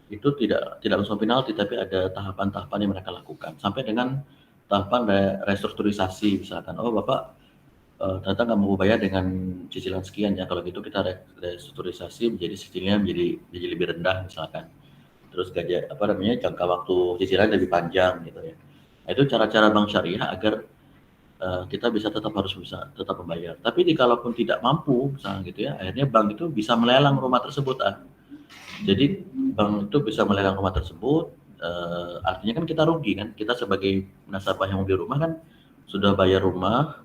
itu tidak langsung penalti, tapi ada tahapan-tahapan yang mereka lakukan sampai dengan tahapan restrukturisasi. Misalkan, Bapak ternyata nggak mau bayar dengan cicilan sekian ya, kalau gitu kita restrukturisasi menjadi cicilannya menjadi lebih rendah misalkan. Terus jangka waktu cicilan lebih panjang gitu ya. Nah, itu cara-cara bank syariah agar kita harus bisa tetap membayar. Tapi kalaupun tidak mampu misalnya gitu ya, akhirnya bank itu bisa melelang rumah tersebut. Jadi bank itu bisa melelang rumah tersebut, artinya kan kita rugi kan, kita sebagai nasabah yang membeli rumah kan sudah bayar rumah,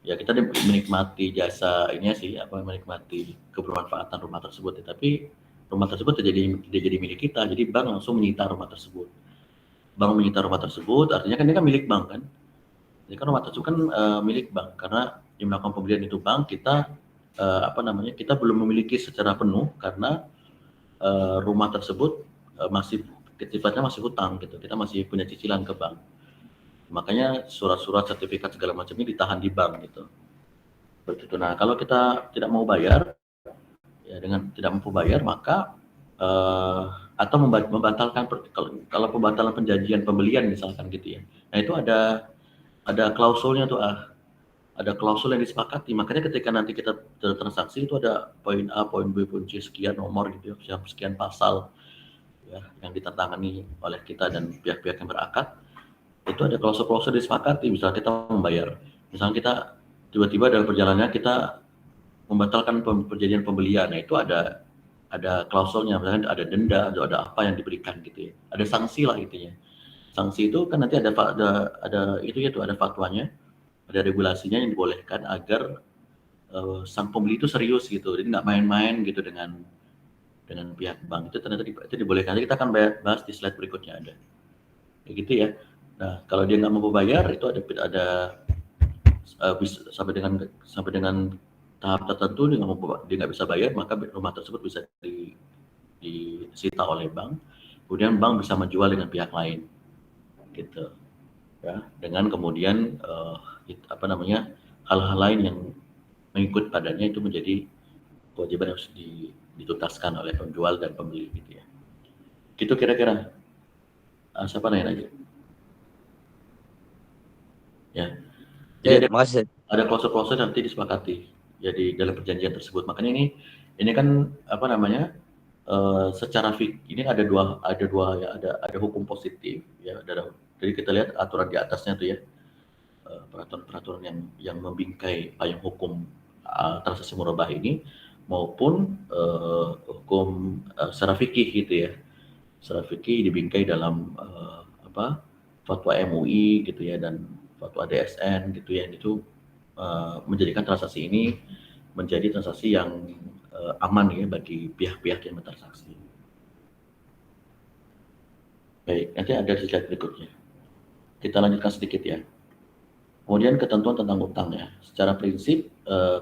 ya kita menikmati jasa menikmati kebermanfaatan rumah tersebut, tapi rumah tersebut tidak jadi milik kita, jadi bank langsung menyita rumah tersebut. Bank menyita rumah tersebut, artinya kan dia kan milik bank kan. Jadi kan rumah tersebut kan milik bank, karena yang melakukan pembelian itu bank, kita kita belum memiliki secara penuh karena rumah tersebut masih sifatnya masih hutang gitu, kita masih punya cicilan ke bank. Makanya surat-surat sertifikat segala macam ini ditahan di bank gitu. Begitu. Nah, kalau kita tidak mau bayar, ya dengan tidak mampu bayar, maka atau membatalkan kalau pembatalan perjanjian pembelian misalkan gitu ya. Nah, itu ada klausulnya tuh, ada klausul yang disepakati. Makanya ketika nanti kita transaksi itu ada poin A, poin B, poin C, sekian nomor gitu ya, sekian pasal ya yang ditandatangani oleh kita dan pihak-pihak yang berakad. Itu ada klausul-klausul disepakati. Misalnya kita membayar, misalnya kita tiba-tiba dalam perjalanannya kita membatalkan perjanjian pembelian, nah itu ada klausulnya, misalnya ada denda atau ada apa yang diberikan gitu ya, ada sanksi lah intinya. Sanksi itu kan nanti ada fatwanya, ada regulasinya yang dibolehkan agar sang pembeli itu serius gitu, jadi nggak main-main gitu dengan pihak bank. Itu ternyata itu dibolehkan. Nanti kita akan bahas di slide berikutnya ada kayak gitu ya. Nah, kalau dia nggak mampu bayar itu ada sampai dengan tahap tertentu dia nggak bisa bayar, maka rumah tersebut bisa disita oleh bank, kemudian bank bisa menjual dengan pihak lain gitu ya, dengan kemudian hal-hal lain yang mengikut padanya itu menjadi kewajiban yang harus dituntaskan oleh penjual dan pembeli gitu ya. Gitu kira-kira. Siapa nanya aja? Ya. Jadi ada klausul-klausul nanti disepakati jadi dalam perjanjian tersebut. Makanya ini kan secara ini ada dua ya, ada hukum positif ya. Jadi kita lihat aturan di atasnya tuh ya, peraturan yang membingkai payung hukum transaksi murabah ini, maupun hukum secara fikih gitu ya. Secara fikih dibingkai dalam fatwa MUI gitu ya, dan fatwa DSN gitu ya. Itu menjadikan transaksi ini menjadi transaksi yang aman ya bagi pihak-pihak yang bertransaksi. Baik, nanti ada slide berikutnya. Kita lanjutkan sedikit ya. Kemudian ketentuan tentang utang ya. Secara prinsip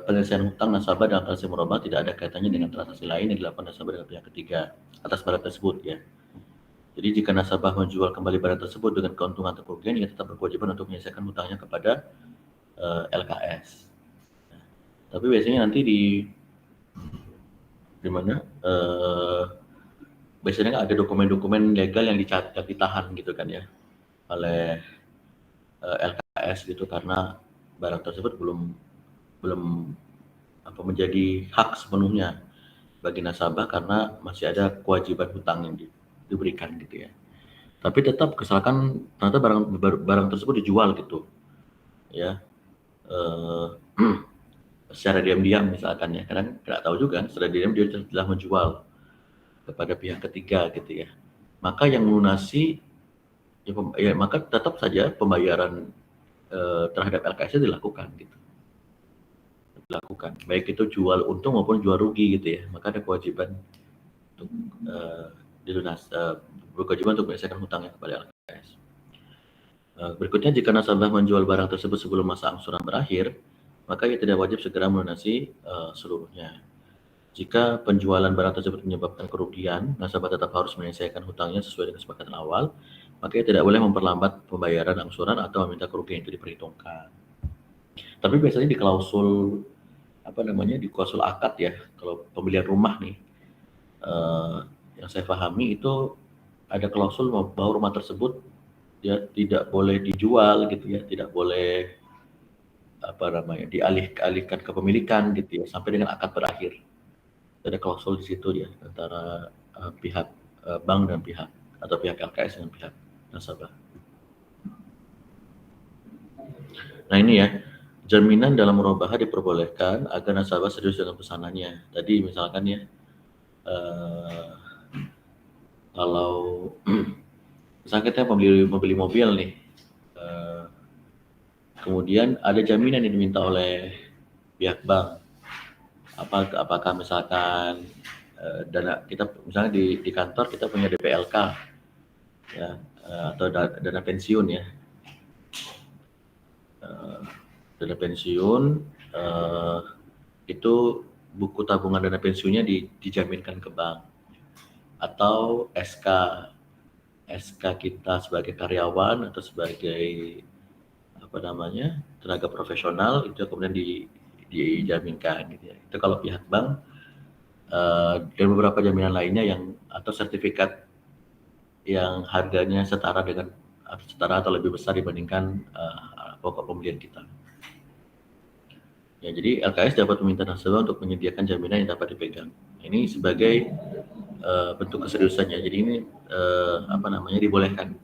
penyelesaian hutang nasabah dalam transaksi murabah tidak ada kaitannya dengan transaksi lain yang dilakukan nasabah dengan pihak ketiga atas barang tersebut ya. Jadi jika nasabah menjual kembali barang tersebut dengan keuntungan atau kerugian, ia tetap berkewajiban untuk menyelesaikan hutangnya kepada LKS. Tapi biasanya nanti di mana biasanya ada dokumen-dokumen legal yang ditahan gitu kan ya oleh LKS gitu karena barang tersebut belum menjadi hak sepenuhnya bagi nasabah karena masih ada kewajiban hutang yang diberikan gitu ya. Tapi tetap misalkan ternyata barang tersebut dijual gitu ya secara diam-diam misalkan ya, karena nggak tahu juga secara diam dia telah menjual kepada pihak ketiga gitu ya. Maka yang melunasi ya maka tetap saja pembayaran terhadap LKS dilakukan gitu. Baik itu jual untung maupun jual rugi gitu ya, maka ada kewajiban untuk berkewajiban untuk menyelesaikan hutangnya kepada LKS. Berikutnya, jika nasabah menjual barang tersebut sebelum masa angsuran berakhir, maka ia tidak wajib segera melunasi seluruhnya. Jika penjualan barang tersebut menyebabkan kerugian, nasabah tetap harus menyelesaikan hutangnya sesuai dengan kesepakatan awal, maka ia tidak boleh memperlambat pembayaran angsuran atau meminta kerugian itu diperhitungkan. Tapi biasanya di klausul di klausul akad ya, kalau pembelian rumah nih, yang saya pahami itu ada klausul bahwa rumah tersebut ya tidak boleh dijual gitu ya, tidak boleh dialihkan kepemilikan gitu ya sampai dengan akad berakhir. Ada klausul di situ ya antara pihak bank dan pihak LKS dengan pihak nasabah. Nah ini ya, jaminan dalam murabahah diperbolehkan agar nasabah serius dengan pesanannya. Tadi misalkan ya, kalau misalnya kita membeli mobil nih, kemudian ada jaminan yang diminta oleh pihak bank. Apakah misalkan dana kita misalnya di kantor kita punya DPLK ya, atau dana pensiun ya. Dana pensiun itu buku tabungan dana pensiunnya dijaminkan ke bank, atau SK kita sebagai karyawan atau sebagai tenaga profesional itu kemudian dijaminkan gitu ya. Itu kalau pihak bank dan beberapa jaminan lainnya atau sertifikat yang harganya setara atau lebih besar dibandingkan pokok pembelian kita. Ya, jadi LKS dapat meminta nasabah untuk menyediakan jaminan yang dapat dipegang. Ini sebagai bentuk keseriusannya. Jadi ini dibolehkan.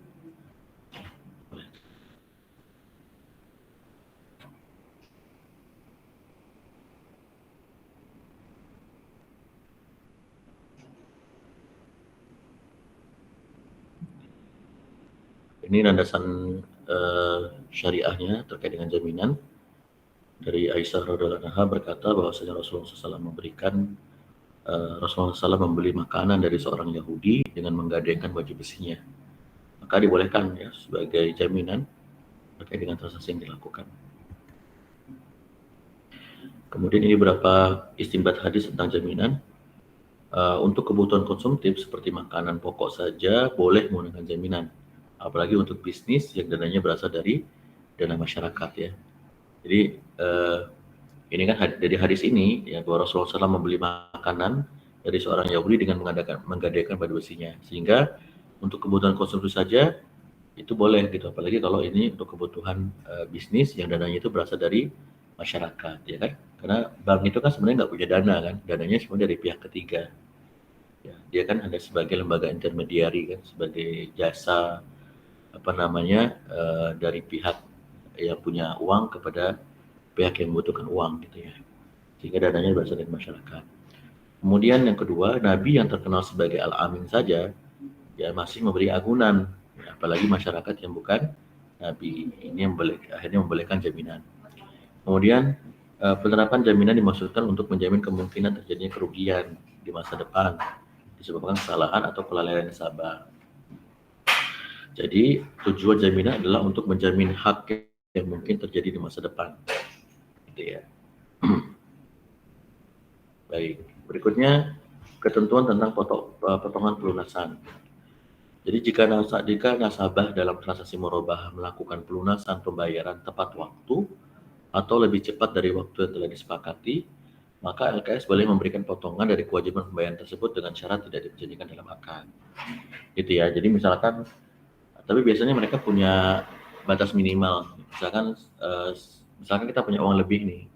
Ini landasan syariahnya terkait dengan jaminan. Dari Aisyah radhiyallahu anha berkata bahwasanya Rasulullah SAW membeli makanan dari seorang Yahudi dengan menggadaikan baju besinya. Maka dibolehkan ya sebagai jaminan terkait dengan transaksi yang dilakukan. Kemudian ini beberapa istinbat hadis tentang jaminan. Untuk kebutuhan konsumtif seperti makanan pokok saja boleh menggunakan jaminan. Apalagi untuk bisnis yang dananya berasal dari dana masyarakat ya. Jadi ini kan dari hadis ini ya bahwa Rasulullah SAW membeli makanan dari seorang Yahudi dengan menggadaikan baju besinya, sehingga untuk kebutuhan konsumsi saja itu boleh gitu, apalagi kalau ini untuk kebutuhan bisnis yang dananya itu berasal dari masyarakat ya kan, karena bank itu kan sebenarnya nggak punya dana kan, dananya semua dari pihak ketiga ya, dia kan ada sebagai lembaga intermediari kan, sebagai jasa dari pihak yang punya uang kepada pihak yang membutuhkan uang gitu ya, sehingga dananya berasal dari masyarakat. Kemudian yang kedua, Nabi yang terkenal sebagai Al-Amin saja ya masih memberi agunan, apalagi masyarakat yang bukan Nabi. Ini yang akhirnya membolehkan jaminan. Kemudian penerapan jaminan dimaksudkan untuk menjamin kemungkinan terjadinya kerugian di masa depan disebabkan kesalahan atau kelalaian nasabah. Jadi tujuan jaminan adalah untuk menjamin hak yang mungkin terjadi di masa depan, gitu ya. Baik, berikutnya ketentuan tentang potongan pelunasan. Jadi jika nasabah dalam transaksi murabahah melakukan pelunasan pembayaran tepat waktu atau lebih cepat dari waktu yang telah disepakati, maka LKS boleh memberikan potongan dari kewajiban pembayaran tersebut dengan syarat tidak diperjanjikan dalam akad. Gitu ya. Jadi misalkan, tapi biasanya mereka punya batas minimal. Misalkan kita punya uang lebih nih,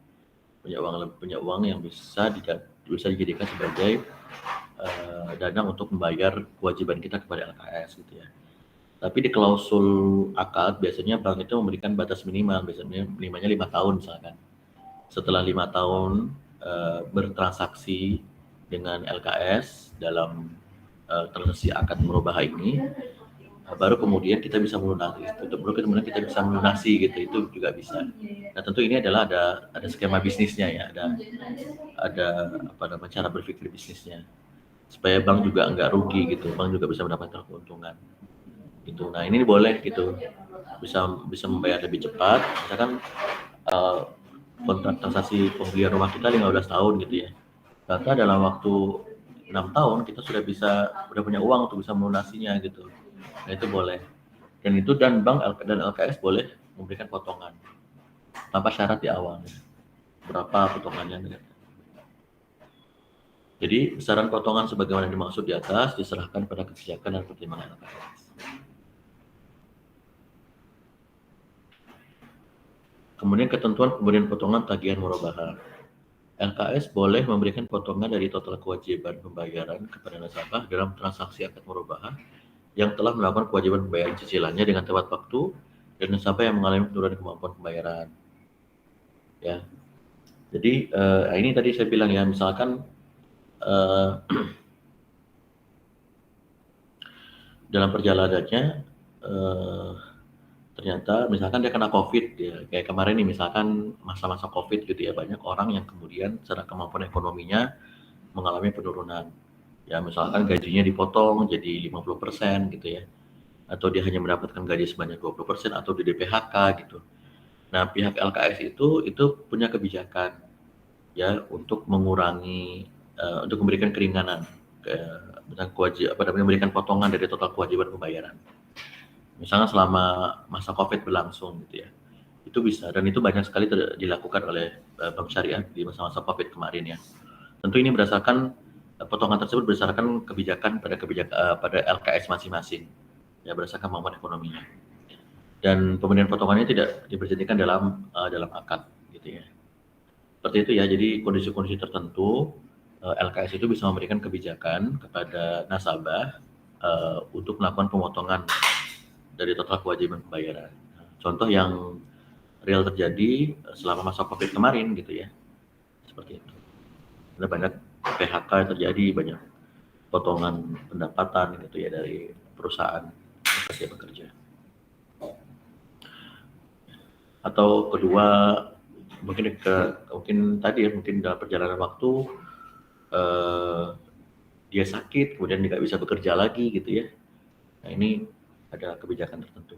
punya uang yang bisa dijadikan sebagai dana untuk membayar kewajiban kita kepada LKS gitu ya. Tapi di klausul akad biasanya bank itu memberikan batas minimal, biasanya minimalnya 5 tahun misalkan. Setelah 5 tahun bertransaksi dengan LKS dalam transaksi akad murabahah ini, baru kemudian kita bisa melunasi. Baru kemudian kita bisa melunasi gitu, itu juga bisa. Nah tentu ini adalah ada skema bisnisnya ya, ada cara berpikir bisnisnya supaya bank juga nggak rugi gitu, bank juga bisa mendapatkan keuntungan gitu. Nah ini boleh gitu, bisa membayar lebih cepat. Misalkan kontrak transaksi pembelian rumah kita 15 tahun gitu ya, ternyata dalam waktu 6 tahun kita sudah punya uang untuk bisa melunasinya gitu. Nah itu boleh, dan bank dan LKS boleh memberikan potongan tanpa syarat di awal, berapa potongannya. Jadi besaran potongan sebagaimana dimaksud di atas diserahkan pada kebijakan dan pertimbangan LKS. Kemudian ketentuan pemberian potongan tagihan murabahah. LKS boleh memberikan potongan dari total kewajiban pembayaran kepada nasabah dalam transaksi akad murabahah yang telah melakukan kewajiban pembayaran cicilannya dengan tepat waktu dan nasabah yang mengalami penurunan kemampuan pembayaran. Ya, jadi ini tadi saya bilang ya, misalkan dalam perjalanannya ternyata misalkan dia kena COVID ya, kayak kemarin nih misalkan masa-masa COVID gitu ya, banyak orang yang kemudian secara kemampuan ekonominya mengalami penurunan. Ya misalkan gajinya dipotong jadi 50% gitu ya, atau dia hanya mendapatkan gaji sebanyak 20% atau di PHK gitu. Nah pihak LKS itu punya kebijakan ya untuk mengurangi, untuk memberikan keringanan, memberikan potongan dari total kewajiban pembayaran. Misalnya selama masa COVID berlangsung gitu ya, itu bisa, dan itu banyak sekali dilakukan oleh Bank Syariah di masa-masa COVID kemarin ya. Tentu ini berdasarkan potongan tersebut berdasarkan kebijakan pada LKS masing-masing ya, berdasarkan kemampuan ekonominya. Dan pemberian potongannya tidak diperjanjikan dalam akad gitu ya. Seperti itu ya. Jadi kondisi-kondisi tertentu LKS itu bisa memberikan kebijakan kepada nasabah untuk melakukan pemotongan dari total kewajiban pembayaran. Contoh yang real terjadi selama masa COVID kemarin gitu ya, seperti itu. Ada banyak PHK yang terjadi, banyak potongan pendapatan gitu ya dari perusahaan tempat dia bekerja. Atau kedua, mungkin tadi ya, mungkin dalam perjalanan waktu dia sakit, kemudian tidak bisa bekerja lagi gitu ya. Nah ini ada kebijakan tertentu.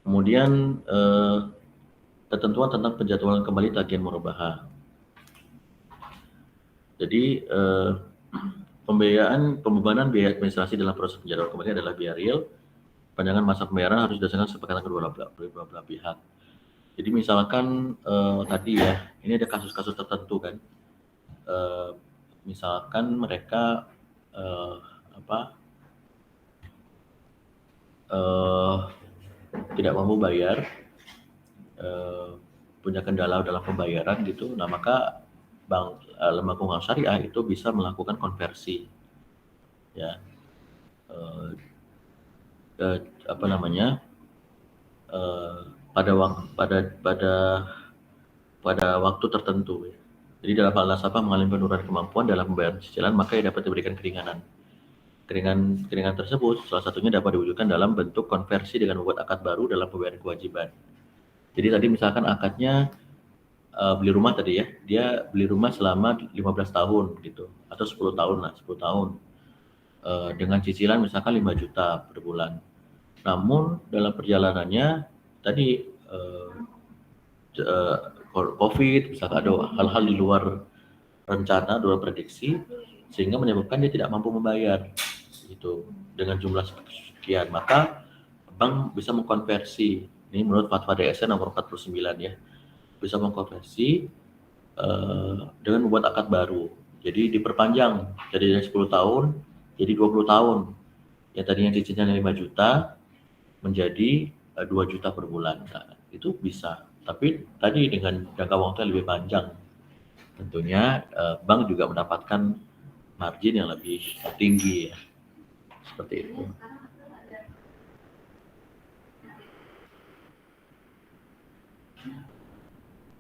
Kemudian ketentuan tentang penjadwalan kembali tagihan murabahah. Jadi pembebanan biaya administrasi dalam proses penjadwalan kembali adalah biaya real. Panjangan masa pembayaran harus didasarkan kesepakatan kedua belah pihak. Jadi misalkan tadi ya, ini ada kasus-kasus tertentu kan. Misalkan mereka tidak mampu bayar, punya kendala dalam pembayaran gitu. Nah maka lembaga keuangan syariah itu bisa melakukan konversi ya, pada waktu tertentu ya. Jadi dalam hal nasabah mengalami penurunan kemampuan dalam pembayaran cicilan, maka ia dapat diberikan keringanan. Keringanan tersebut salah satunya dapat diwujudkan dalam bentuk konversi dengan membuat akad baru dalam pembayaran kewajiban. Jadi tadi misalkan akadnya beli rumah tadi ya, dia beli rumah selama 15 tahun gitu, atau 10 tahun lah, 10 tahun. Dengan cicilan misalkan 5 juta per bulan. Namun dalam perjalanannya tadi COVID, misalkan ada hal-hal di luar rencana, luar prediksi, sehingga menyebabkan dia tidak mampu membayar gitu dengan jumlah sekian, maka bank bisa mengkonversi. Ini menurut fatwa DSN nomor 49 ya, bisa mengkonversi dengan membuat akad baru. Jadi diperpanjang dari 10 tahun jadi 20 tahun. Yang tadinya cicilannya 5 juta menjadi 2 juta per bulan. Nah, itu bisa. Tapi tadi dengan jangka waktu yang lebih panjang. Tentunya bank juga mendapatkan margin yang lebih tinggi ya. Seperti itu.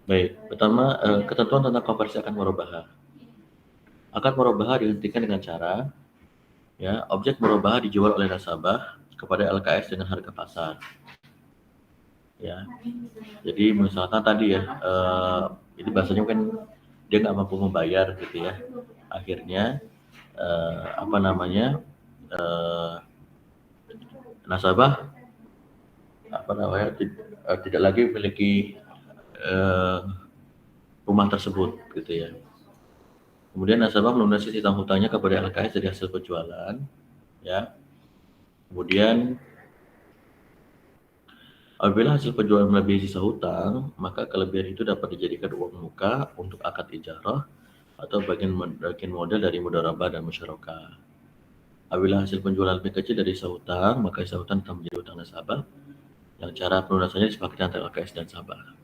Baik, pertama ketentuan tentang konversi akad murabahah. Akad murabahah dihentikan dengan cara ya, objek murabahah dijual oleh nasabah kepada LKS dengan harga pasar. Ya, jadi misalkan tadi ya, ini bahasanya kan dia nggak mampu membayar gitu ya. Akhirnya nasabah tidak lagi memiliki rumah tersebut gitu ya. Kemudian nasabah melunasi sisa hutangnya kepada LKS dari hasil penjualan, ya. Kemudian apabila hasil penjualan melebihi sisa hutang, maka kelebihan itu dapat dijadikan uang muka untuk akad ijarah atau bagian modal dari mudharabah dan musyarakah. Apabila hasil penjualan lebih kecil dari sisa hutang, maka sisa hutang tetap menjadi hutang nasabah yang cara pelunasannya disepakati antara LKS dan nasabah.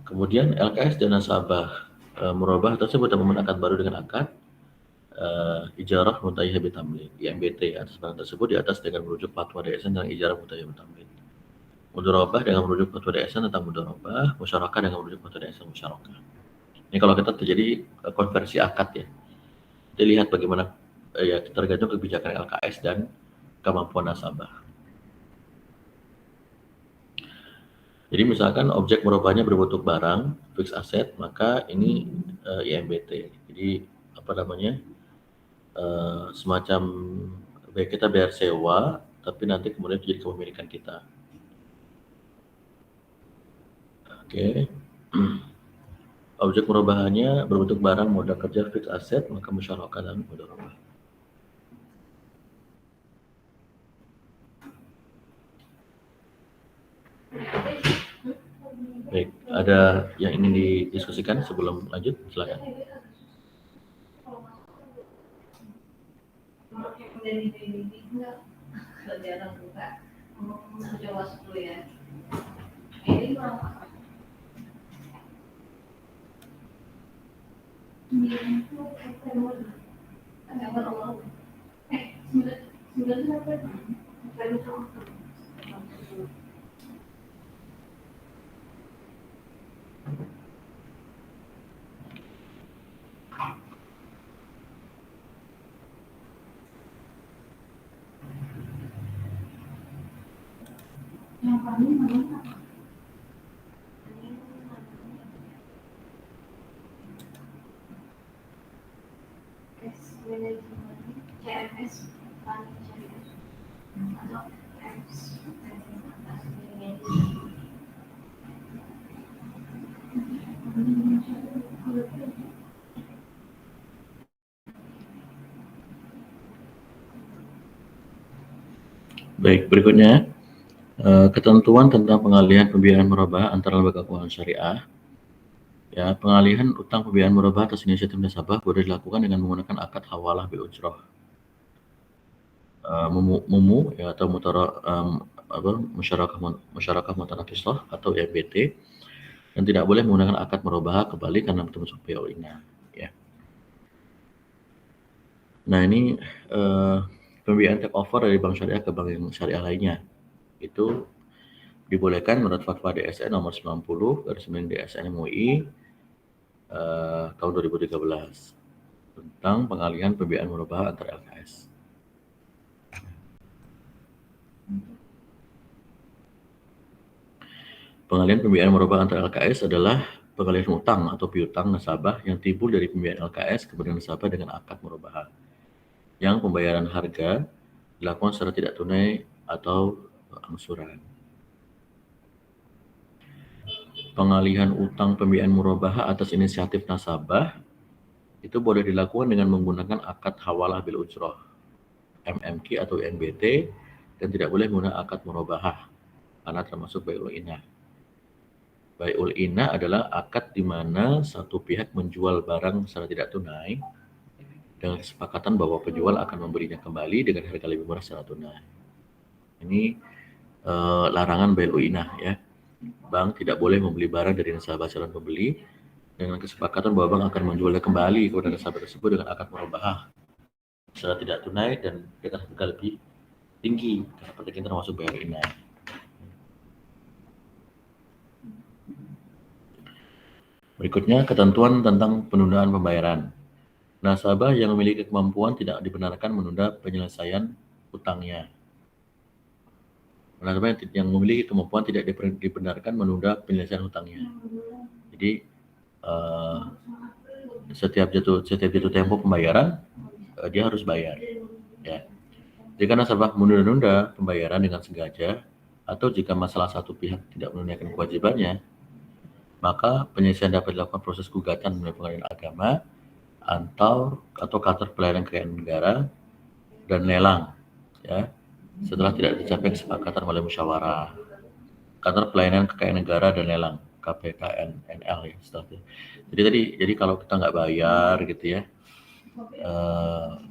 Kemudian LKS dan nasabah murabahah tersebut membangun akad baru dengan akad ijarah mutayyah bitamlik IMBT atas barang tersebut di atas dengan merujuk fatwa DSN tentang ijarah mutayyah bitamlik. Mudharabah dengan merujuk fatwa DSN tentang mudharabah, musyarakah dengan merujuk fatwa DSN musyarakah. Ini kalau kita terjadi konversi akad ya. Dilihat bagaimana ya tergantung kebijakan LKS dan kemampuan nasabah. Jadi misalkan objek murabahahnya berbentuk barang, fixed asset, maka ini IMBT. Jadi semacam baik kita bayar sewa, tapi nanti kemudian jadi kepemilikan kita. Oke. Objek murabahannya berbentuk barang modal kerja fixed asset, maka musyarakah dan mudharabah. Baik, ada yang ingin didiskusikan sebelum lanjut? Silakan. Baik, berikutnya ketentuan tentang pengalihan pembiayaan murabahah antara lembaga keuangan syariah. Ya, pengalihan utang pembiayaan murabahah atas inisiatif nasabah boleh dilakukan dengan menggunakan akad hawalah bil ujrah, mumu ya, atau musyarakah mutanafisah atau IMBT, dan tidak boleh menggunakan akad murabahah kembali karena termasuk PO-nya. Ya. Nah ini pembiayaan take over dari bank syariah ke bank yang syariah lainnya itu dibolehkan menurut fatwa DSN nomor 90 garis miring DSN MUI tahun 2013 tentang pengalihan pembiayaan murabahah antar LKS. Pengalihan pembiayaan murabahah antar LKS adalah pengalihan utang atau piutang nasabah yang timbul dari pembiayaan LKS kepada nasabah dengan akad murabahah, yang pembayaran harga dilakukan secara tidak tunai atau angsuran. Pengalihan utang pembiayaan murabahah atas inisiatif nasabah itu boleh dilakukan dengan menggunakan akad hawalah bil ujroh, MMQ atau NBT, dan tidak boleh menggunakan akad murabahah karena termasuk bai'ul inah. Bai'ul inah adalah akad di mana satu pihak menjual barang secara tidak tunai dengan kesepakatan bahwa penjual akan membelinya kembali dengan harga lebih murah secara tunai. Ini larangan bai'ul inah ya. Bank tidak boleh membeli barang dari nasabah calon pembeli dengan kesepakatan bahwa bank akan menjualnya kembali kepada nasabah tersebut dengan akad murabahah secara tidak tunai dan dengan harga lebih tinggi karena pada kita termasuk bai'ul inah. Berikutnya ketentuan tentang penundaan pembayaran. Nasabah yang memiliki kemampuan tidak dibenarkan menunda penyelesaian utangnya. Nasabah yang memiliki kemampuan tidak dibenarkan menunda penyelesaian hutangnya. Jadi setiap jatuh tempo pembayaran dia harus bayar. Ya. Jika nasabah menunda-nunda pembayaran dengan sengaja atau jika masalah satu pihak tidak menunaikan kewajibannya, maka penyelesaian dapat dilakukan proses gugatan melalui pengadilan agama atau kantor pelayanan kekayaan negara dan lelang. Ya. Setelah tidak tercapai kesepakatan melalui musyawarah, kantor pelayanan kekayaan negara dan lelang KPKNL ya setelahnya. Jadi kalau kita nggak bayar gitu ya,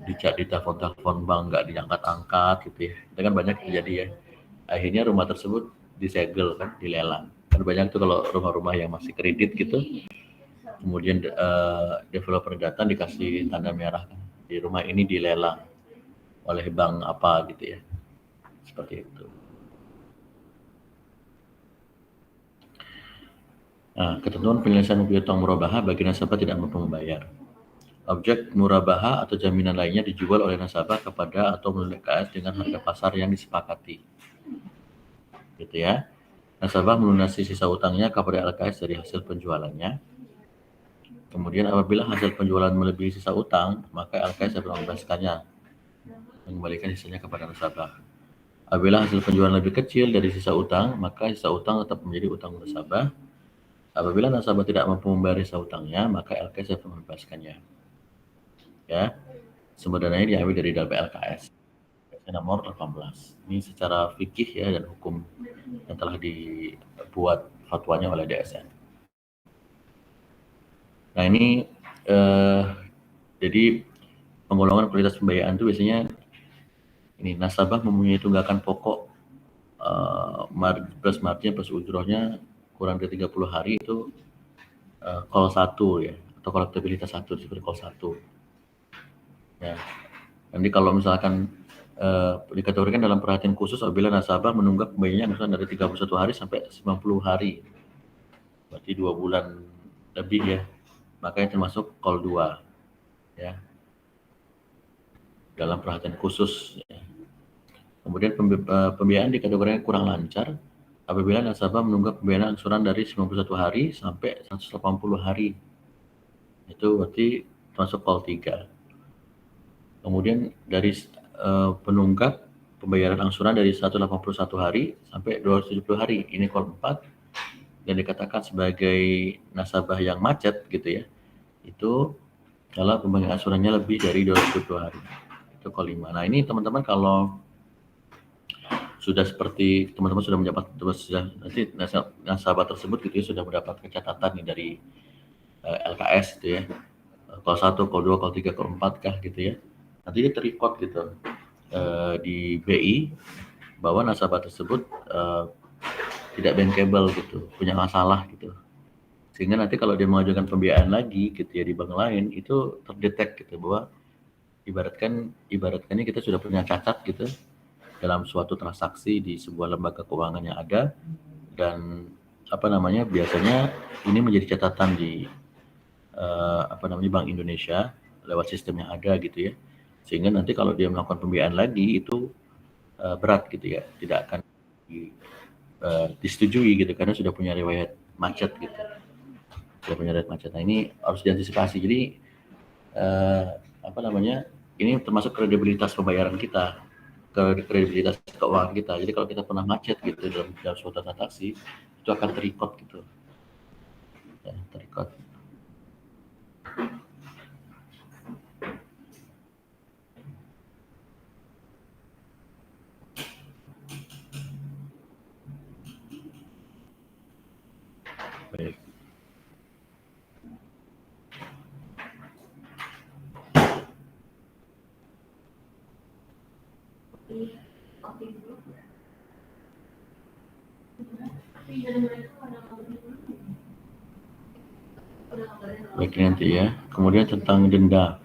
di telepon bank nggak diangkat-angkat gitu ya, itu kan banyak terjadi ya. Akhirnya rumah tersebut disegel kan, dilelang. Kan banyak tuh kalau rumah-rumah yang masih kredit gitu, kemudian developer datang dikasih tanda merah kan, di rumah ini dilelang oleh bank apa gitu ya. Seperti itu. Nah, ketentuan penyelesaian utang murabahah bagi nasabah tidak mampu membayar. Objek murabahah atau jaminan lainnya dijual oleh nasabah kepada atau melalui LKS dengan harga pasar yang disepakati. Gitu ya. Nasabah melunasi sisa utangnya kepada LKS dari hasil penjualannya. Kemudian apabila hasil penjualan melebihi sisa utang, maka LKS dapat membebaskannya, mengembalikan sisanya kepada nasabah. Apabila hasil penjualan lebih kecil dari sisa utang, maka sisa utang tetap menjadi utang nasabah. Apabila nasabah tidak mampu membayar sisa utangnya, maka LKS dapat membebaskannya. Ya, sumber dananya diambil dari dalam LKS. Nomor 18. Ini secara fikih ya dan hukum yang telah dibuat fatwanya oleh DSN. Nah ini jadi penggolongan prioritas pembayaran itu biasanya ini nasabah mempunyai tunggakan pokok plus margin plus ujrohnya kurang dari 30 hari itu call 1 ya, atau kolektabilitas 1 seperti call 1 ya. Nanti kalau misalkan dikategorikan dalam perhatian khusus apabila nasabah menunggak pembayarannya misalnya dari 31 hari sampai 90 hari, berarti 2 bulan lebih ya, makanya termasuk call 2 ya, dalam perhatian khusus ya. Kemudian pembiayaan dikategorikan kurang lancar apabila nasabah menunggak pembayaran angsuran dari 91 hari sampai 180 hari. Itu berarti termasuk call 3. Kemudian dari penunggak pembayaran angsuran dari 181 hari sampai 270 hari, ini call 4 dan dikatakan sebagai nasabah yang macet gitu ya. Itu kalau pembayaran angsurannya lebih dari 270 hari. Itu call 5. Nah, ini teman-teman kalau sudah seperti teman-teman sudah mendapat nanti nasabah tersebut gitu ya sudah mendapat catatan nih dari LKS gitu ya, call 1, call 2, call 3, call 4 kah gitu ya, nanti dia terrecord gitu di BI bahwa nasabah tersebut tidak bankable gitu, punya masalah gitu, sehingga nanti kalau dia mengajukan pembiayaan lagi gitu ya di bank lain itu terdetek gitu bahwa ibaratkannya kita sudah punya cacat gitu dalam suatu transaksi di sebuah lembaga keuangan yang ada, dan biasanya ini menjadi catatan di Bank Indonesia lewat sistem yang ada gitu ya, sehingga nanti kalau dia melakukan pembiayaan lagi itu berat gitu ya, tidak akan disetujui gitu karena sudah punya riwayat macet gitu, sudah punya riwayat macet. Nah ini harus diantisipasi. Jadi ini termasuk kredibilitas pembayaran kita kredibilitas keuangan kita. Jadi kalau kita pernah macet gitu dalam suatu transaksi, itu akan terrecord gitu. Ya, terrecord. Baik. Baik, nanti ya. Kemudian tentang denda.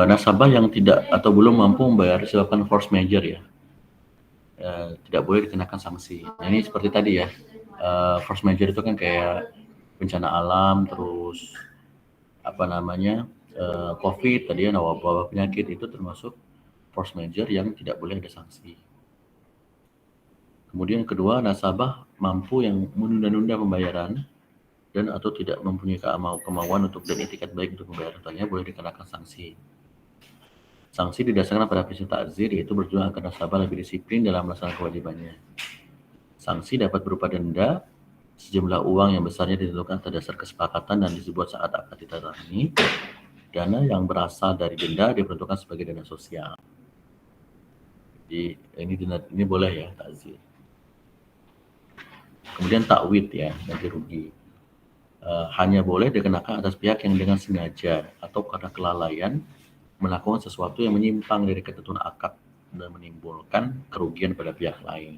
Nasabah yang tidak atau belum mampu membayar disebabkan force majeure ya, tidak boleh dikenakan sanksi. Nah, ini seperti tadi ya, force majeure itu kan kayak bencana alam, terus apa namanya, COVID tadi ya, wabah penyakit, itu termasuk force majeure yang tidak boleh ada sanksi. Kemudian kedua, nasabah mampu yang menunda-nunda pembayaran dan atau tidak mempunyai kemauan untuk dan itikat baik untuk membayar hutangnya boleh dikenakan sanksi. Sanksi didasarkan pada prinsip ta'zir, yaitu bertujuan agar nasabah lebih disiplin dalam melaksanakan kewajibannya. Sanksi dapat berupa denda, sejumlah uang yang besarnya ditentukan atas dasar kesepakatan dan disebut saat akad ditandatangani. Dana yang berasal dari denda diperuntukkan sebagai dana sosial. Jadi ini boleh ya, ta'zir. Kemudian takwid ya, ganti rugi. Hanya boleh dikenakan atas pihak yang dengan sengaja atau karena kelalaian melakukan sesuatu yang menyimpang dari ketentuan akad dan menimbulkan kerugian pada pihak lain.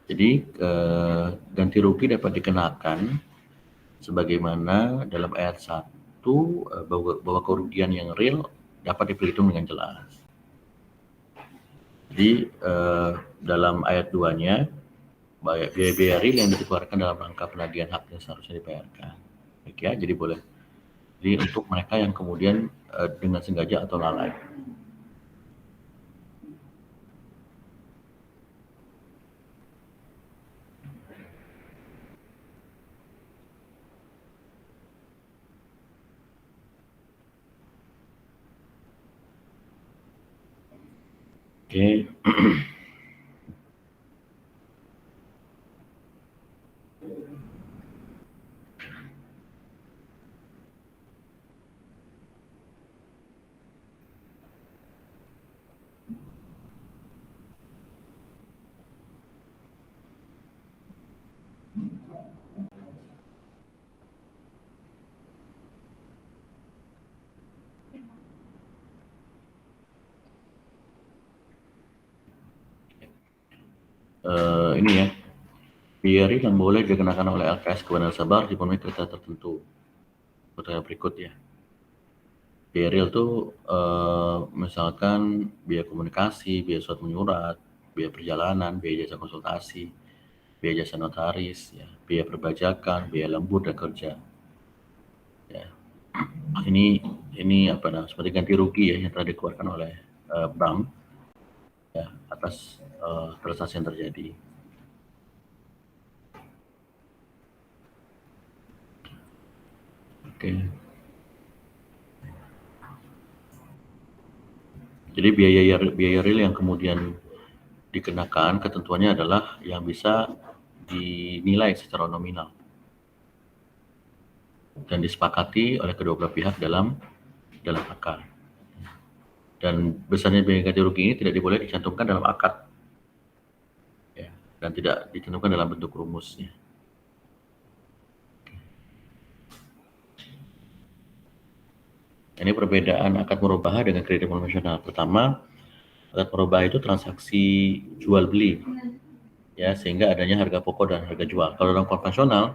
Jadi ganti rugi dapat dikenakan sebagaimana dalam ayat 1 bahwa kerugian yang real dapat diperhitung dengan jelas. Jadi dalam ayat 2-nya, biaya-biaya real yang dikeluarkan dalam rangka penagihan hak yang seharusnya dibayarkan. Baik ya, jadi boleh. Jadi untuk mereka yang kemudian dengan sengaja atau lalai. Oke. Ini ya, biaya real yang boleh dikenakan oleh LKS kepada nasabah dipenuhi kriteria tertentu. Kriteria berikut ya. Biaya real itu misalkan biaya komunikasi, biaya surat menyurat, biaya perjalanan, biaya jasa konsultasi, biaya jasa notaris, ya, biaya perbajakan, biaya lembur dan kerja. Ya. Ini apa namanya, seperti ganti rugi ya yang telah dikeluarkan oleh bank ya atas transaksi yang terjadi. Oke. Jadi biaya real yang kemudian dikenakan ketentuannya adalah yang bisa dinilai secara nominal dan disepakati oleh kedua belah pihak dalam akad. Dan besarnya biaya ganti rugi ini tidak boleh dicantumkan dalam akad ya, dan tidak dicantumkan dalam bentuk rumusnya. Ini perbedaan akad murabahah dengan kredit konvensional. Pertama, akad murabahah itu transaksi jual beli ya, sehingga adanya harga pokok dan harga jual. Kalau dalam konvensional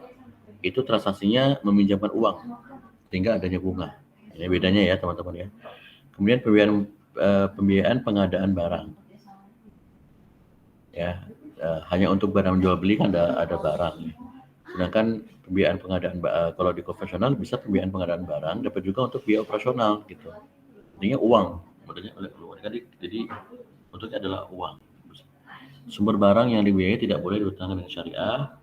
itu transaksinya meminjamkan uang sehingga adanya bunga. Ini bedanya ya teman-teman ya. Kemudian pembiayaan pengadaan barang ya, hanya untuk barang jual beli kan ada barang ya. Sedangkan pembiayaan pengadaan kalau di konvensional bisa pembiayaan pengadaan barang dapat juga untuk biaya operasional gitu. Intinya uang, jadi bentuknya adalah uang. Sumber barang yang dibiayai tidak boleh diutangkan dengan syariah.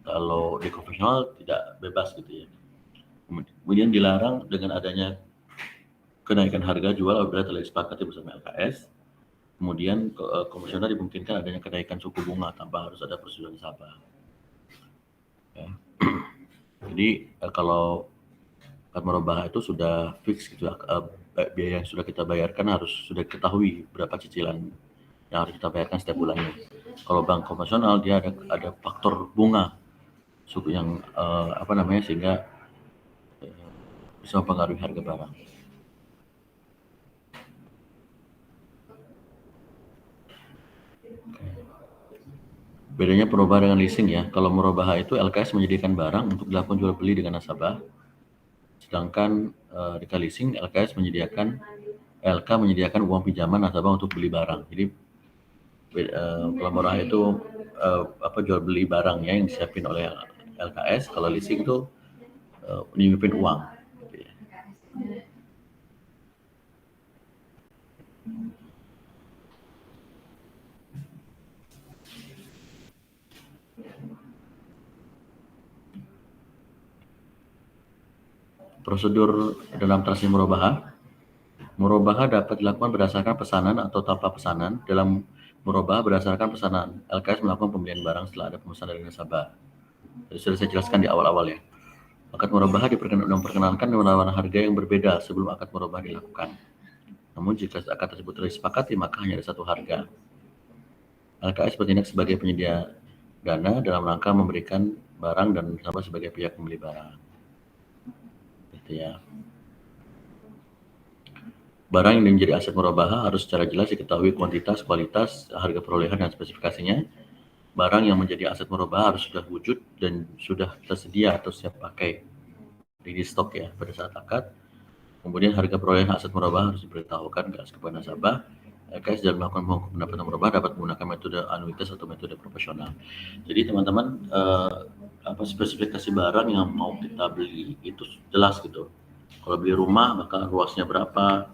Kalau di konvensional tidak bebas gitu ya. Kemudian dilarang dengan adanya kenaikan harga jual apabila telah disepakati bersama LKS. Kemudian komisioner dimungkinkan adanya kenaikan suku bunga tanpa harus ada persetujuan nasabah. Ya. Jadi kalau akad murabahah itu sudah fix gitu, biaya yang sudah kita bayarkan harus sudah ketahui berapa cicilan yang harus kita bayarkan setiap bulannya. Kalau bank konvensional dia ada faktor bunga suku yang sehingga bisa mempengaruhi harga barang. Bedanya murabahah dengan leasing ya. Kalau murabahah itu LKS menyediakan barang untuk dilakukan jual beli dengan nasabah. Sedangkan di leasing LK menyediakan uang pinjaman nasabah untuk beli barang. Jadi kalau murabahah itu jual beli barangnya yang disiapin oleh LKS. Kalau leasing itu nyimpen uang. Prosedur dalam transaksi murabahah. Murabahah dapat dilakukan berdasarkan pesanan atau tanpa pesanan. Dalam murabahah berdasarkan pesanan, LKS melakukan pembelian barang setelah ada pemesanan dari nasabah. Jadi sudah saya jelaskan di awal-awal ya. Akad murabahah memperkenalkan penawaran harga yang berbeda sebelum akad murabahah dilakukan. Namun jika akad tersebut telah disepakati, maka hanya ada satu harga. LKS bertindak sebagai penyedia dana dalam rangka memberikan barang dan nasabah sebagai pihak pembeli barang. Gitu ya. Barang yang menjadi aset murabahah harus secara jelas diketahui kuantitas, kualitas, harga perolehan, dan spesifikasinya. Barang yang menjadi aset murabahah harus sudah wujud dan sudah tersedia atau siap pakai di stok ya pada saat akad. Kemudian harga perolehan aset murabahah harus diberitahukan kepada nasabah. LKS dalam melakukan pendapatan murabahah dapat menggunakan metode anuitas atau metode proporsional. Jadi teman-teman spesifikasi barang yang mau kita beli itu jelas gitu. Kalau beli rumah maka luasnya berapa,